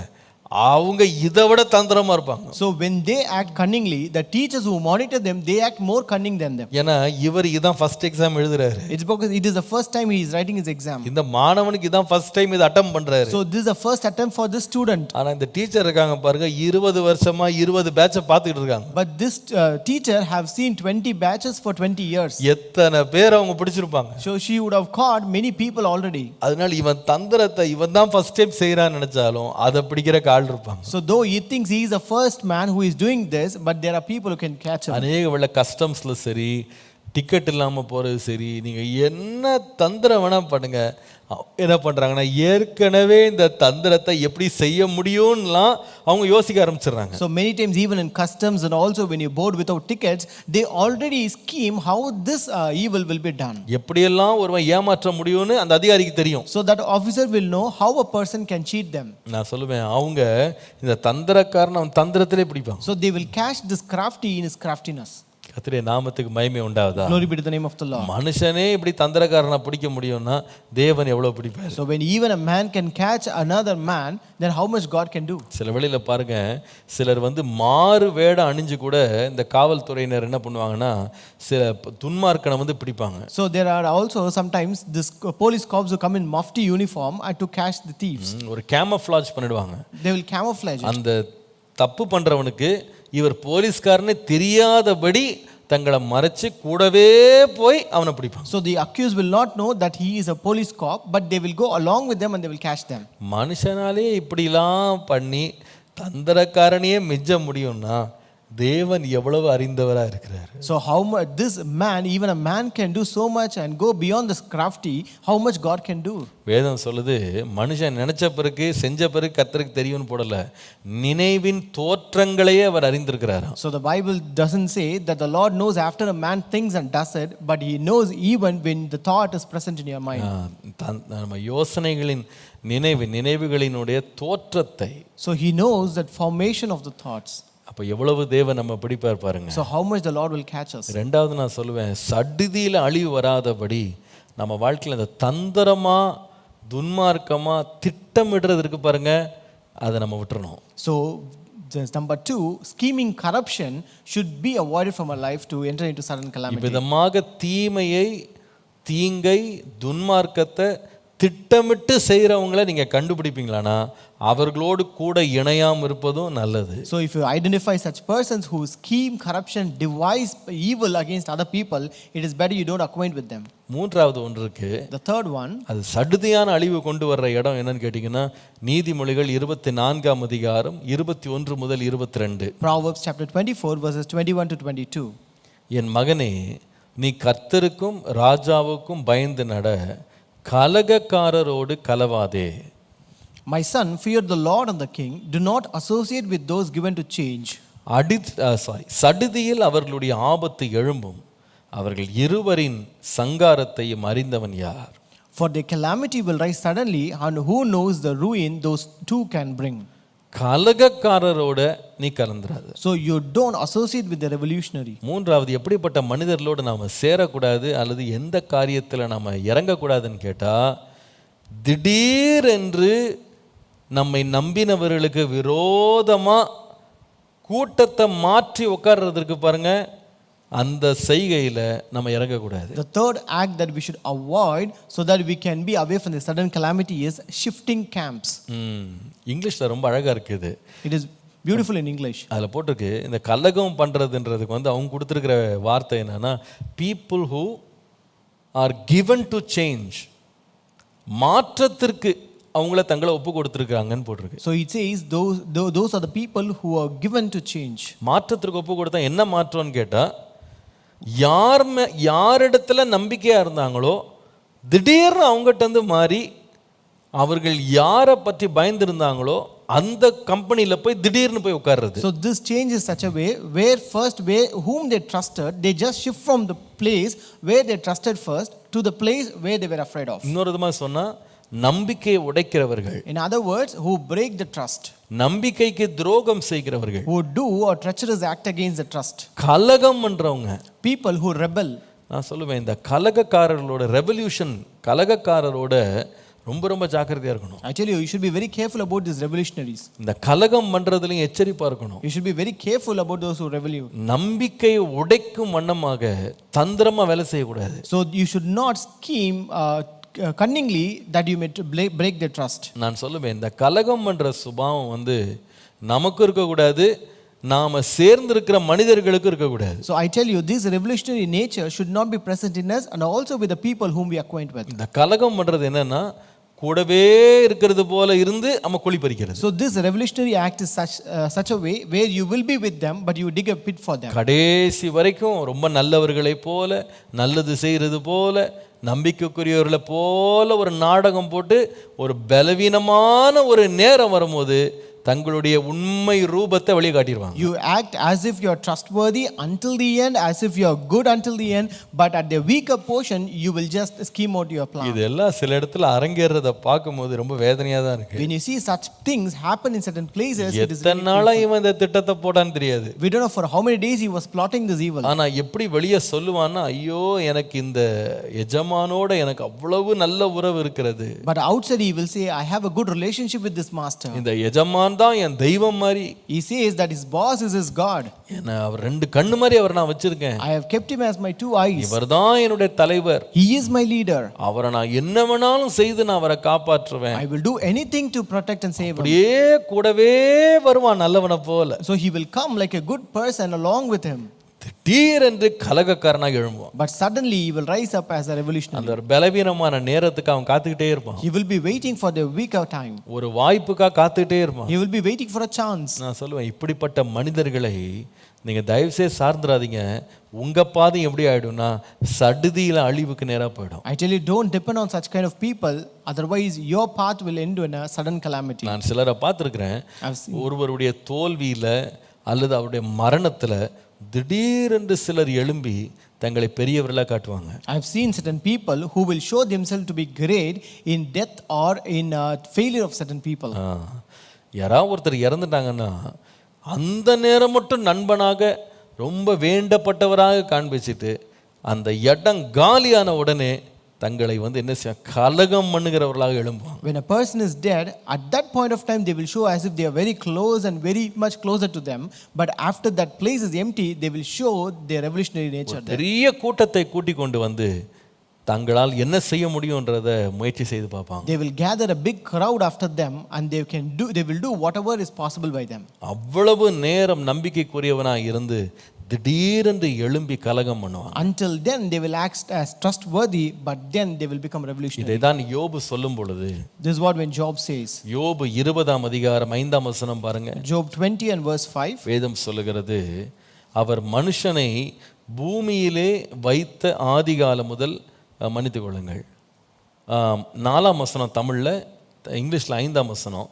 Speaker 1: அவங்க இதை விட தந்திரமா இருப்பாங்க.
Speaker 2: So when they act cunningly, the teachers who monitor them, they act more cunning than them.
Speaker 1: ஏன்னா இவர் இதான் ஃபர்ஸ்ட் எக்ஸாம் எழுதுறாரு.
Speaker 2: It's because it is the first time he is writing his exam.
Speaker 1: இந்த மாணவனுக்கு இதான் ஃபர்ஸ்ட் டைம் இது attempt பண்றாரு.
Speaker 2: So this is the first attempt for this student.
Speaker 1: ஆனா இந்த டீச்சர் இருக்காங்க பாருங்க, 20 வருஷமா 20 பேட்சை பார்த்துட்டு இருக்காங்க.
Speaker 2: But this teacher have seen 20 batches for 20 years.
Speaker 1: எத்தனை பேர் அவங்க பிடிச்சிருப்பாங்க.
Speaker 2: So she would have caught many people already.
Speaker 1: அதனால இவன் தந்திரத்தை இவன் தான் ஃபர்ஸ்ட் டைம் செய்யறான்னு நினைச்சாலும் அதை பிடிக்கிற ஆள் இருப்பாங்க.
Speaker 2: So though he thinks he is the first man who is doing this, but there are people who can catch him.
Speaker 1: அநேக வேளை கஸ்டம்ஸ்ல சரி, டிக்கெட் இல்லாம போறது சரி, நீங்க என்ன தந்திரம் வேணா பண்ணுங்க, என்ன பண்றாங்கன்னா ஏற்கனவே இந்த தந்திரத்தை எப்படி செய்ய முடியும்லாம் அவங்க யோசிக்க ஆரம்பிச்சிடுறாங்க.
Speaker 2: So many times even in customs and also when you board without tickets, they already scheme how this evil will be done.
Speaker 1: எப்படியெல்லாம் ஒருவன் ஏமாற்ற முடியும்னு அந்த அதிகாரிக்கு தெரியும்.
Speaker 2: So that officer will know how a person can cheat them.
Speaker 1: நான் சொல்லுவேன், அவங்க இந்த தந்திரக்காரன் அவன் தந்திரத்திலே பிடிப்பாங்க.
Speaker 2: So they will catch this crafty in his craftiness.
Speaker 1: கர்த்தருடைய நாமத்துக்கு மகிமை உண்டாவதா?
Speaker 2: Glory be to the name of the Lord.
Speaker 1: மனுஷனே இப்படி தந்திரக்காரனை பிடிக்க முடியும்னா தேவன் எவ்வளவு பிடிப்பார்.
Speaker 2: So when even a man can catch another man, then how much God can do.
Speaker 1: சில வேளையில பாருங்க, சிலர் மாறு வேடம் அணிஞ்சு கூட இந்த காவல்துறையினர் என்ன பண்ணுவாங்கன்னா சில துன்மார்க்கனை பிடிப்பாங்க.
Speaker 2: So there are also sometimes this police cops who come in mufti uniform and to catch the thieves.
Speaker 1: ஒரு கேமஃப்ளாஜ் பண்ணிடுவாங்க.
Speaker 2: They will camouflage it.
Speaker 1: அந்த தப்பு பண்றவனுக்கு இவர் போலீஸ்காரனே தெரியாதபடி தங்களை மறைச்சு கூடவே போய் அவனை பிடிப்பாங்க.
Speaker 2: So the accused will not know that he is a police cop, but they will go along with them and they will catch them.
Speaker 1: மனுஷனாலே இப்படிலாம் பண்ணி தந்திரக்காரனையே மிஞ்ச முடியும்னா தேவன் எவ்வளவு அறிந்தவரா இருக்கிறார்.
Speaker 2: So how much this man, even a man can do so much and go beyond this crafty, how much God can do.
Speaker 1: வேதம் சொல்லுது, மனுஷன் நினைச்ச பிறகு செஞ்ச பிறகு கர்த்தருக்கு தெரியும்னு போடல, நினைவின் தோற்றங்களையே அவர் அறிந்திருக்கிறார்.
Speaker 2: So the Bible doesn't say that the Lord knows after a man thinks and does it, but he knows even when the thought is present in your mind.
Speaker 1: நம்ம யோசனைகளின் நினைவுகளினுடைய தோற்றத்தை.
Speaker 2: So he knows that formation of the thoughts.
Speaker 1: அப்ப எவ்வளவு தேவன் நம்ம பிடிப்பார் பாருங்க.
Speaker 2: So how much the Lord will catch us.
Speaker 1: ரெண்டாவது நான் சொல்லுவேன், சடுதியில அழிவு வராதபடி நம்ம வாழ்க்கையில் அந்த தந்திரமா துன்மார்க்கமா திட்டமிடுறது இருக்கு பாருங்க, அதை நம்ம விட்டுறணும்.
Speaker 2: So number 2, scheming corruption should be avoided from our life to enter into sudden calamity.
Speaker 1: விதமாக தீங்கை துன்மார்க்கத்தை திட்டமிட்டு செய்கிறவங்கள நீங்கள் கண்டுபிடிப்பீங்களானா அவர்களோடு கூட இணையாமல் இருப்பதும் நல்லது.
Speaker 2: So if you identify such persons who scheme corruption, devise evil against other people, it is better you don't acquaint with them.
Speaker 1: மூன்றாவது ஒன்று இருக்கு.
Speaker 2: The third one,
Speaker 1: அது சடுதியான அழிவு கொண்டு வர்ற இடம் என்னன்னு கேட்டிங்கன்னா நீதிமொழிகள் 24ஆம் அதிகாரம் 21 முதல் 22.
Speaker 2: Proverbs chapter 24 verses 21 to 22.
Speaker 1: என் மகனே, நீ கர்த்தருக்கும் ராஜாவுக்கும் பயந்து நட, கலகக்காரரோடு கலவாதே.
Speaker 2: My son, fear the Lord and the king. Do not associate with those given to change.
Speaker 1: சடுதியில் அவர்களுடைய ஆபத்து எழும்பும், அவர்கள் இருவரின் சங்காரத்தையும் அறிந்தவன் யார்?
Speaker 2: For their calamity will rise suddenly, and who knows the ruin those two can bring.
Speaker 1: கலகக்காரரோட நீ கலந்துராது.
Speaker 2: So you don't associate with the revolutionary.
Speaker 1: மூன்றாவது, எப்படிப்பட்ட மனிதர்களோடு நாம சேரக்கூடாது அல்லது எந்த காரியத்தில் நாம இறங்கக்கூடாதுன்னு கேட்டா, திடீரென்று நம்மை நம்பினவர்களுக்கு விரோதமா கூட்டத்தை மாற்றி உட்கார்றதுக்கு பாருங்க, அந்த செய்கையில் நம்ம இறங்கக்கூடாது.
Speaker 2: The third act that we should avoid so that we can be away from the sudden calamity is shifting camps.
Speaker 1: இங்கிலீஷில் ரொம்ப அழகாக இருக்குது.
Speaker 2: It is beautiful in English.
Speaker 1: அதில் போட்டிருக்கு, இந்த கலகம் பண்ணுறதுன்றதுக்கு வந்து அவங்க கொடுத்துருக்கிற வார்த்தை என்னன்னா, people who are given to change, மாற்றத்திற்கு அவங்கள தங்களை ஒப்பு கொடுத்துருக்காங்கன்னு போட்டிருக்கு.
Speaker 2: So it says those are the people who are given to change.
Speaker 1: மாற்றத்திற்கு ஒப்பு கொடுத்தா என்ன மாற்றம்னு கேட்டால், யாரிடத்துல நம்பிக்கையாக இருந்தாங்களோ திடீர்னு அவங்ககிட்ட இருந்து மாறி அவர்கள் யாரை பற்றி பயந்துருந்தாங்களோ அந்த கம்பெனியில் போய் திடீர்னு போய் உட்கார்றது.
Speaker 2: So this change is such a way where first whom they trusted, they just shift from the place where they trusted first to the place where they were afraid of.
Speaker 1: இன்னொரு விதமாக சொன்னால், நம்பிக்கையை உடைக்கிறவர்கள்,
Speaker 2: in other words, who break the trust,
Speaker 1: நம்பிக்கைக்கு துரோகம் செய்கிறவர்கள்,
Speaker 2: who do a treacherous act against the trust,
Speaker 1: கலகம் பண்றவங்க,
Speaker 2: people who rebel.
Speaker 1: நான் சொல்லுவேன், இந்த கலகக்காரர்களோட ரெவல்யூஷன், கலகக்காரரோட ரொம்ப ரொம்ப ஜாக்கிரதையா இருக்கணும்.
Speaker 2: I tell you, you should be very careful about these revolutionaries.
Speaker 1: இந்த கலகம் பண்றதுலயும் எச்சரிப்பா இருக்கணும்.
Speaker 2: You should be very careful about those who rebel.
Speaker 1: நம்பிக்கையை உடைக்கும் வண்ணமாக தந்திரமா வேலை செய்யக்கூடாது.
Speaker 2: So you should not scheme cunningly that you may break their trust.
Speaker 1: நான் சொல்லுவேன், இந்த கலகம் பண்ற சுபாவம் வந்து நமக்கு இருக்கக்கூடாது, நாம சேர்ந்திருக்கிற மனிதர்களுக்கு இருக்கக்கூடாது.
Speaker 2: So I tell you, this revolutionary nature should not be present in us and also with the people whom we acquaint with.
Speaker 1: இந்த கலகம் பண்றது என்னன்னா, கூடவே இருக்கிறது போல இருந்து நம்ம குழி பறிக்கிறது.
Speaker 2: So this revolutionary act is such a way where you will be with them but you dig a pit for them.
Speaker 1: கடைசி வரைக்கும் ரொம்ப நல்லவர்களை போல, நல்லது செய்கிறது போல, நம்பிக்கைக்குரியவர்களை போல ஒரு நாடகம் போட்டு ஒரு பலவீனமான ஒரு நேரம் வரும்போது தங்களுடைய உண்மை ரூபத்தை வெளியே காட்டிடுவாங்க.
Speaker 2: You act as if you are trustworthy until the end, as if you are good until the end, but at the weaker portion you will just scheme out your plan.
Speaker 1: இதெல்லாம் சில இடத்துல அரங்கேறத பார்க்கும்போது ரொம்ப வேதனையா தான் இருக்கு.
Speaker 2: When you see such things happen in certain places, it is
Speaker 1: எத்தனை நாளா இவன் இந்த திட்டத்தை போடான்னு தெரியாது.
Speaker 2: We don't know for how many days he was plotting this evil.
Speaker 1: ஆனா எப்படி வெளியே சொல்லுவான்னா, ஐயோ எனக்கு இந்த எஜமானோட எனக்கு அவ்வளவு நல்ல உறவு இருக்கிறது.
Speaker 2: But outside he will say, I have a good relationship with this master.
Speaker 1: இந்த எஜமான் தான் என் தெய்வம் மாதிரி.
Speaker 2: He says that his boss is his God.
Speaker 1: என்ன அவர் ரெண்டு கண்ணு மாதிரி அவர் நான் வச்சிருக்கேன்.
Speaker 2: I have kept him as my two eyes.
Speaker 1: இவர்தான் என்னுடைய தலைவர்.
Speaker 2: He is my leader.
Speaker 1: அவரை நான் என்ன வேணாலும் செய்து நான் அவரை காப்பாற்றுவேன்.
Speaker 2: I will do anything to protect and save him.
Speaker 1: அப்படியே கூடவே வருவான் நல்லவனை போல.
Speaker 2: So he will come like a good person along with him.
Speaker 1: திடீரென்று கலகக்காரனாக எழும்புவான்.
Speaker 2: But suddenly he will rise up as a revolutionary.
Speaker 1: அந்த ஒரு பலவீனமான நேரத்துக்கு அவன் காத்துக்கிட்டே இருப்பான்.
Speaker 2: He will be waiting for the weaker time.
Speaker 1: ஒரு வாய்ப்புக்காக காத்துக்கிட்டே இருப்பான்.
Speaker 2: He will be waiting for a chance.
Speaker 1: நான் சொல்லுவேன், இப்படிப்பட்ட மனிதர்களை நீங்க தயவுசெய்து சார்ந்துடாதீங்க. உங்க பாதை எப்படி ஆயிடும்னா சடுதியில அழிவுக்கு நேரா போயிடும்.
Speaker 2: I tell you, don't depend on such kind of people, otherwise your path will end in a sudden calamity.
Speaker 1: நான் சிலரை பார்த்திருக்கிறேன், ஒருவருடைய தோல்வியில அல்லது அவருடைய மரணத்துல திடீரென்று சிலர் எழும்பி தங்களை பெரியவர்களாக காட்டுவாங்க.
Speaker 2: I have seen certain people who will show themselves to be great in death or in failure of certain people.
Speaker 1: யாராவது ஒருத்தர் இறந்துட்டாங்கன்னா அந்த நேரம் மட்டும் நண்பனாக ரொம்ப வேண்டப்பட்டவராக காண்பிச்சுட்டு அந்த இடம் காலியான உடனே தங்களை வந்து என்ன செய்ய கலகம் பண்ணுகிறவர்களாக எழும்புவாங்க.
Speaker 2: When a person is dead, at that point of time they will show as if they are very close and very much closer to them, but after that place is empty, they will show their revolutionary nature.
Speaker 1: பெரிய கூட்டத்தை கூட்டி கொண்டு வந்து தங்களால் என்ன செய்ய முடியும்ன்றத முயற்சி செய்து பார்ப்பாங்க.
Speaker 2: They will gather a big crowd after them and they will do whatever is possible by them.
Speaker 1: அவ்வளவு நேரம் நம்பிக்கைக்குரியவனாய் இருந்து திடீரென்று எழும்பி கலகம் பண்ணுவான்.
Speaker 2: Until then they will act as trustworthy, but then they will become revolutionary.
Speaker 1: இதைதான் யோபு சொல்லும் பொழுது,
Speaker 2: This is what when Job says.
Speaker 1: யோபு 20ஆம் அதிகாரம் 5ஆம் வசனம் பாருங்க.
Speaker 2: Job 20 and verse 5.
Speaker 1: வேதம் சொல்லுகிறது, அவர் மனுஷனை பூமியிலே வைத்த ஆதிகாலம் முதல், மன்னித்துக் கொள்ளுங்கள், 4ஆம் வசனம் தமிழில், இங்கிலீஷில் 5ஆம் வசனம்,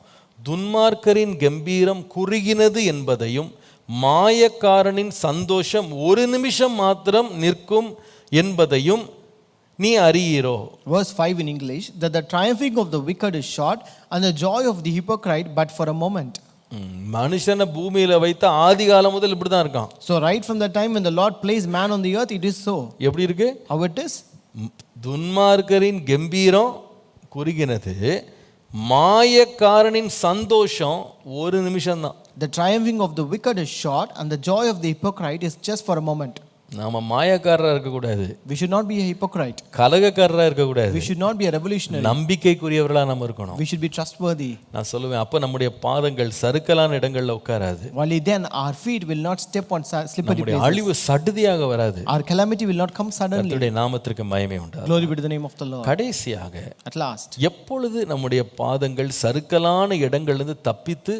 Speaker 1: துன்மார்க்கரின் கம்பீரம் குறுகினது என்பதையும் மாயக்காரனின் சந்தோஷம் ஒரு நிமிஷம் மாத்திரம் நிற்கும் என்பதையும் நீ அறியீரோ.
Speaker 2: Verse 5 in English, that the triumphing of the wicked is short and the joy of the hypocrite but for a moment.
Speaker 1: மனுஷனை பூமியில வைத்த ஆதிகாலம் முதல் இப்படி தான் இருக்கான்.
Speaker 2: So right from the time when the Lord placed man on the earth, it is so.
Speaker 1: எப்படி இருக்கு?
Speaker 2: How it is?
Speaker 1: துன்மார்க்கரின் கம்பீரம் குறுகினது, மாயக்காரனின் சந்தோஷம் ஒரு நிமிஷம் தான்.
Speaker 2: The triumphing of the wicked is short and the joy of the hypocrite is just for a moment.
Speaker 1: நாம மாயக்காரரா இருக்கக்கூடாது.
Speaker 2: We should not be a hypocrite.
Speaker 1: கலகக்காரரா இருக்கக்கூடாது.
Speaker 2: We should not be a revolutionary.
Speaker 1: நம்பிக்கைக்குரியவர்களா நம்ம இருக்கணும்.
Speaker 2: We should be trustworthy.
Speaker 1: நான் சொல்லுவேன், அப்ப நம்முடைய பாதங்கள் சறுக்கலான இடங்கள்ல உட்காராது.
Speaker 2: Only then our feet will not step on slippery
Speaker 1: நம்முடைய
Speaker 2: places.
Speaker 1: அழிவு சடுதியாக வராது.
Speaker 2: Our calamity will not come suddenly.
Speaker 1: கர்த்தருடைய நாமத்திற்கு மகிமை உண்டாகும்.
Speaker 2: Glory be to the name of the Lord.
Speaker 1: கடைசியாக,
Speaker 2: At last,
Speaker 1: எப்பொழுது நம்முடைய பாதங்கள் சறுக்கலான இடங்களிலிருந்து தப்பித்து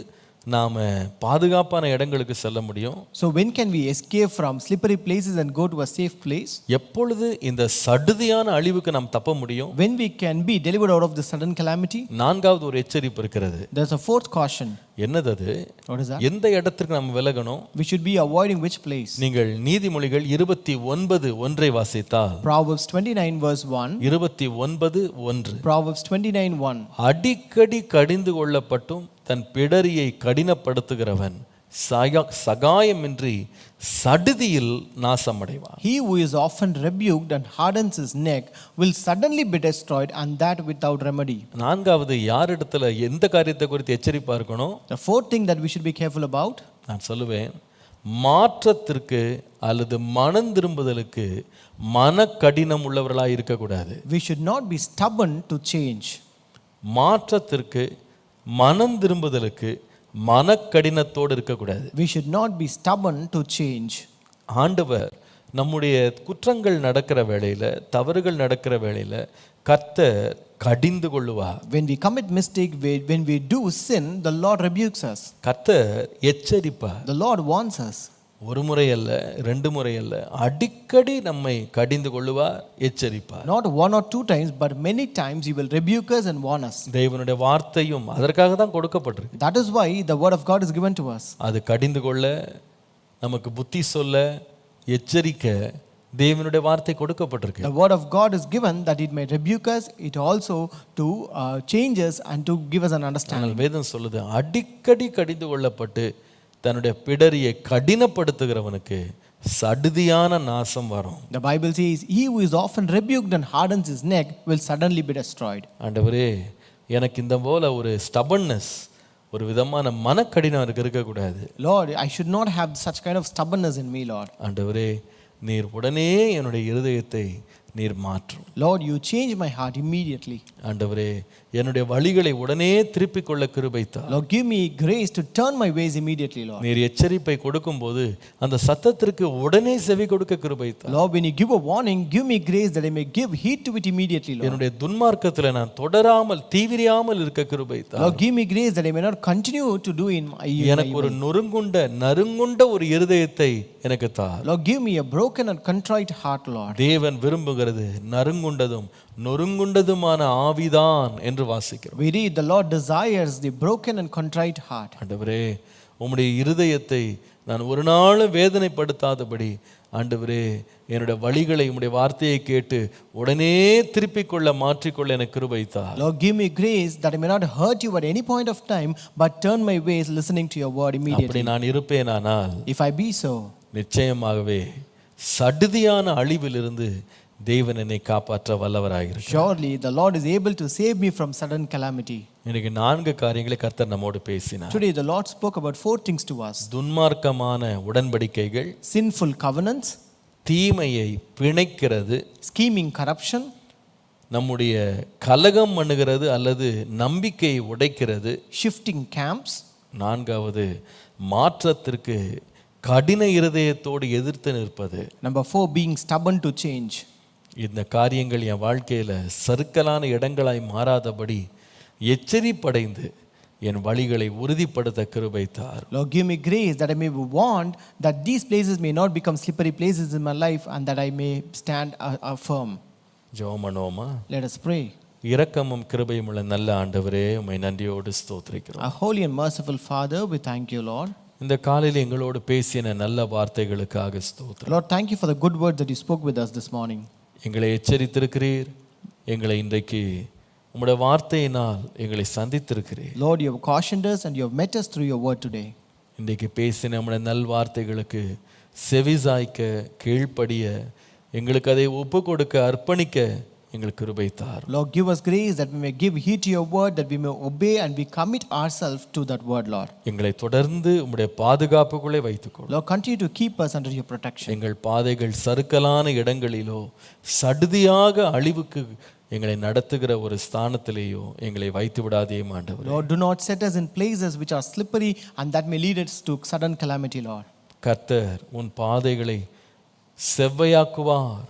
Speaker 1: நாம பாதுகாப்பான இடங்களுக்கு செல்ல முடியும்?
Speaker 2: so when can we escape from slippery places and go to a safe place?
Speaker 1: எப்பொழுது இந்த சடுதியான அழிவுக்கு நாம் தப்ப முடியும்?
Speaker 2: When we can be delivered out of the sudden calamity?
Speaker 1: நான்காவது ஒரு எச்சரிப்பு இருக்கிறது.
Speaker 2: There's a fourth caution.
Speaker 1: என்னது அது?
Speaker 2: What is that?
Speaker 1: எந்த இடத்துக்கு நாம் விலகணும்?
Speaker 2: We should be avoiding which place?
Speaker 1: நீங்கள் நீதிமொழிகள் 29:1 வாசித்தால்,
Speaker 2: Proverbs 29 verse 1.
Speaker 1: 29:1.
Speaker 2: Proverbs 29:1.
Speaker 1: அடிக்கடி கடிந்து கொள்ளப்பட்டும் தன் பிடரியை கடினப்படுத்துகிறவன் சகாயமின்றி சடுதியில் நாசமடைவான்.
Speaker 2: He who is often rebuked and hardens his neck will suddenly be destroyed, and that without remedy.
Speaker 1: நான்காவது, யாரிடத்துல எந்த காரியத்தை குறித்து எச்சரிப்பா இருக்கணும்?
Speaker 2: The fourth thing that we should be careful about.
Speaker 1: நான் சொல்லுவேன், மாற்றத்திற்கு அல்லது மனம் திரும்புதலுக்கு மனக்கடினம் உள்ளவர்களாக இருக்கக்கூடாது.
Speaker 2: We should not be stubborn to change.
Speaker 1: மாற்றத்திற்கு மனம் திரும்புதலுக்கு மனக்கடினத்தோடு இருக்கக்கூடாது.
Speaker 2: We should not be stubborn to change.
Speaker 1: ஆண்டவர் நம்முடைய குற்றங்கள் நடக்கிற வேளையில, தவறுகள் நடக்கிற வேளையில கர்த்தர் கடிந்து கொள்ளுவார்.
Speaker 2: When we commit mistake, when we do sin, the Lord rebukes us.
Speaker 1: கர்த்தர் எச்சரிப்பார்.
Speaker 2: The Lord warns us.
Speaker 1: ஒரு முறை அல்ல, 2 முறை அல்ல, அடிக்கடி நம்மை கடிந்து கொள்ளுவார், எச்சரிப்பார்.
Speaker 2: Not 1 or 2 times, but many times He will rebuke us and warn us.
Speaker 1: தேவனுடைய வார்த்தையும் அதற்காக தான் கொடுக்கப்பட்டிருக்கு.
Speaker 2: That is why the word of God is given to us.
Speaker 1: அது கடிந்து கொள்ள, நமக்கு புத்தி சொல்ல, எச்சரிக்க தேவனுடைய வார்த்தை கொடுக்கப்பட்டிருக்கு.
Speaker 2: The word of God is given that it may rebuke us, it also to change us and to give us an understanding.
Speaker 1: வேதம் சொல்லுது, அடிக்கடி கடிந்து கொள்ளப்பட்டு தன்னுடைய பிடரியை கடினப்படுத்துகிறவனுக்கு சடுதியான நாசம் வரும்.
Speaker 2: The Bible says, he who is often rebuked and hardens his neck will suddenly be destroyed.
Speaker 1: ஆண்டவரே, எனக்கு இந்த போல ஒரு ஸ்டபர்னஸ், ஒரு விதமான மனக்கடினம் இருக்கக்கூடாது.
Speaker 2: Lord, I should not have such kind of stubbornness in me, Lord.
Speaker 1: ஆண்டவரே, நீர் உடனே என்னுடைய இருதயத்தை நீர் மாற்றும்.
Speaker 2: Lord, you change my heart immediately.
Speaker 1: ஆண்டவரே, என்னுடைய வழிகளை உடனே திருப்பிக் கொள்ள கிருபை தார்.
Speaker 2: Lord, give me grace to turn my ways immediately, Lord.
Speaker 1: நீர் எச்சரிப்பை கொடுக்கும்போது அந்த சத்தத்திற்கு உடனே செவி கொடுக்க கிருபை தார்.
Speaker 2: Lord, when you give a warning, give me grace that I may give heed to it immediately, Lord.
Speaker 1: என்னுடைய துன்மார்க்கத்தில் நான் தொடராமல் தீவிரியாமல் இருக்க கிருபை தார்.
Speaker 2: Lord, give me grace that I may not continue to do in my
Speaker 1: எனக்கு ஒரு நறுங்குண்ட ஒரு இருதயத்தை எனக்கு தார்.
Speaker 2: Lord, give me a broken and contrite heart, Lord.
Speaker 1: தேவன் விரும்புகிறது நறுங்குண்டதும் நொறுங்குண்டதுமான ஆவிதான் என்று வாசிக்கிறோம்.
Speaker 2: We read, the Lord desires the broken and contrite heart.
Speaker 1: ஆண்டவரே, உம்முடைய இருதயத்தை நான் ஒரு நாளும் வேதனைப்படுத்தாதபடி ஆண்டவரே, என்னுடைய வழிகளை உம்முடைய வார்த்தையை கேட்டு உடனே திருப்பிக் கொள்ள மாற்றிக்கொள்ள எனக்கு கிருபை தார்.
Speaker 2: Lord, give me grace that I may not hurt you at any point of time, but turn my ways listening to your word immediately.
Speaker 1: அப்படி நான் இருப்பேனானால்,
Speaker 2: If I be so,
Speaker 1: நிச்சயமாகவே சடுதியான அழிவிலிருந்து தேவன் என்னை காப்பாற்ற வல்லவராகிறார்.
Speaker 2: surely the Lord is able to save me from sudden calamity.
Speaker 1: இன்னைக்கு 4 காரியங்களை கர்த்தர் நம்மோடு பேசினார்.
Speaker 2: Today the Lord spoke about 4 things to us.
Speaker 1: துன்மார்க்கமான உடன்படிக்கைகள்,
Speaker 2: Sinful covenants,
Speaker 1: தீமையை பிணைக்கிறது,
Speaker 2: scheming corruption,
Speaker 1: நம்முடைய கலகம் பண்ணுகிறது அல்லது நம்பிக்கையை உடைக்கிறது.
Speaker 2: shifting camps.
Speaker 1: நான்காவது மாற்றத்திற்கு கடின இருதயத்தோடு எதிர்த்து நிற்பது.
Speaker 2: Number 4, being stubborn to change.
Speaker 1: இந்த காரியங்கள் என் வாழ்க்கையில சறுக்கலான இடங்களாய் மாறாதபடி எச்சரிப்படைந்து என் வழிகளை உறுதிப்படுத்த கிருபை தார்.
Speaker 2: Lord, give me grace that I may be warned that these places may not become slippery places in my life and that I may stand firm.
Speaker 1: ஜெபம் பண்ணுவோமா?
Speaker 2: Let us pray.
Speaker 1: இரக்கமும் கிருபையும் உள்ள நல்ல ஆண்டவரே, உம்மை நன்றியோடு ஸ்தோத்திரிக்கிறோம்.
Speaker 2: Our holy and merciful Father, we thank you, Lord.
Speaker 1: இந்த காலையில் எங்களோடு பேசின நல்ல வார்த்தைகளுக்காக ஸ்தோத்திரம்.
Speaker 2: Lord, thank you for the good words that you spoke with us this morning.
Speaker 1: எங்களை எச்சரித்திருக்கிறீர். எங்களை இன்றைக்கு உம்முடைய வார்த்தையினால் எங்களை சந்தித்திருக்கிறீர்.
Speaker 2: Lord, you have cautioned us and you have met us through your word today.
Speaker 1: இன்றைக்கு பேசின உம்முடைய நல் வார்த்தைகளுக்கு செவிசாய்க்க, கீழ்ப்படிய, எங்களுக்கு அதை ஒப்பு கொடுக்க, அர்ப்பணிக்க எங்களுக்கு கிருபை தார்.
Speaker 2: Lord, give us grace that we may give heed to your word, that we may obey and we commit ourselves to that word, Lord.
Speaker 1: எங்களை தொடர்ந்து உம்முடைய பாதுகாப்புக்குள்ளே வைத்துக்கொள்.
Speaker 2: Lord, continue to keep us under your protection.
Speaker 1: எங்கள் பாதைகள் சறுக்கலான இடங்களிலோ சடுதியாக அழிவுக்கு எங்களை நடத்துகிற ஒரு ஸ்தானத்திலேயோ எங்களை வைத்து விடாதே ஆண்டவரே.
Speaker 2: Lord, do not set us in places which are slippery and that may lead us to sudden calamity, Lord.
Speaker 1: கர்த்தர் உன் பாதைகளை செவ்வையாக்குவார்,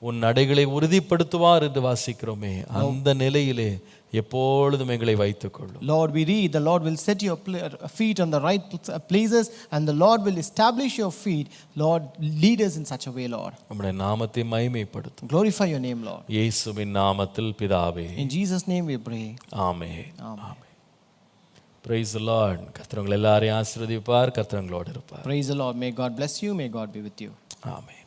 Speaker 1: உன் நடைகளை உறுதிப்படுத்துவார் என்று வாசிக்கிறோமே, அந்த நிலையிலே எப்பொழுதும் எங்களை வைத்துக்கொள்ளும்.
Speaker 2: Lord, we read the Lord will set your feet on the right places and the Lord will establish your feet. Lord, lead us in such a way, Lord.
Speaker 1: நம்முடைய நாமத்தை மகிமைப்படுத்தும்.
Speaker 2: Glorify your name, Lord.
Speaker 1: இயேசுவின் நாமத்தில் பிதாவே.
Speaker 2: In Jesus' name we pray.
Speaker 1: Amen.
Speaker 2: Amen.
Speaker 1: Praise the Lord. கர்த்தர் உங்களை எல்லாரையும் ஆசீர்வதிப்பார். கர்த்தர் உங்களோடு இருப்பார்.
Speaker 2: Praise the Lord. May God bless you. May God be with you.
Speaker 1: Amen.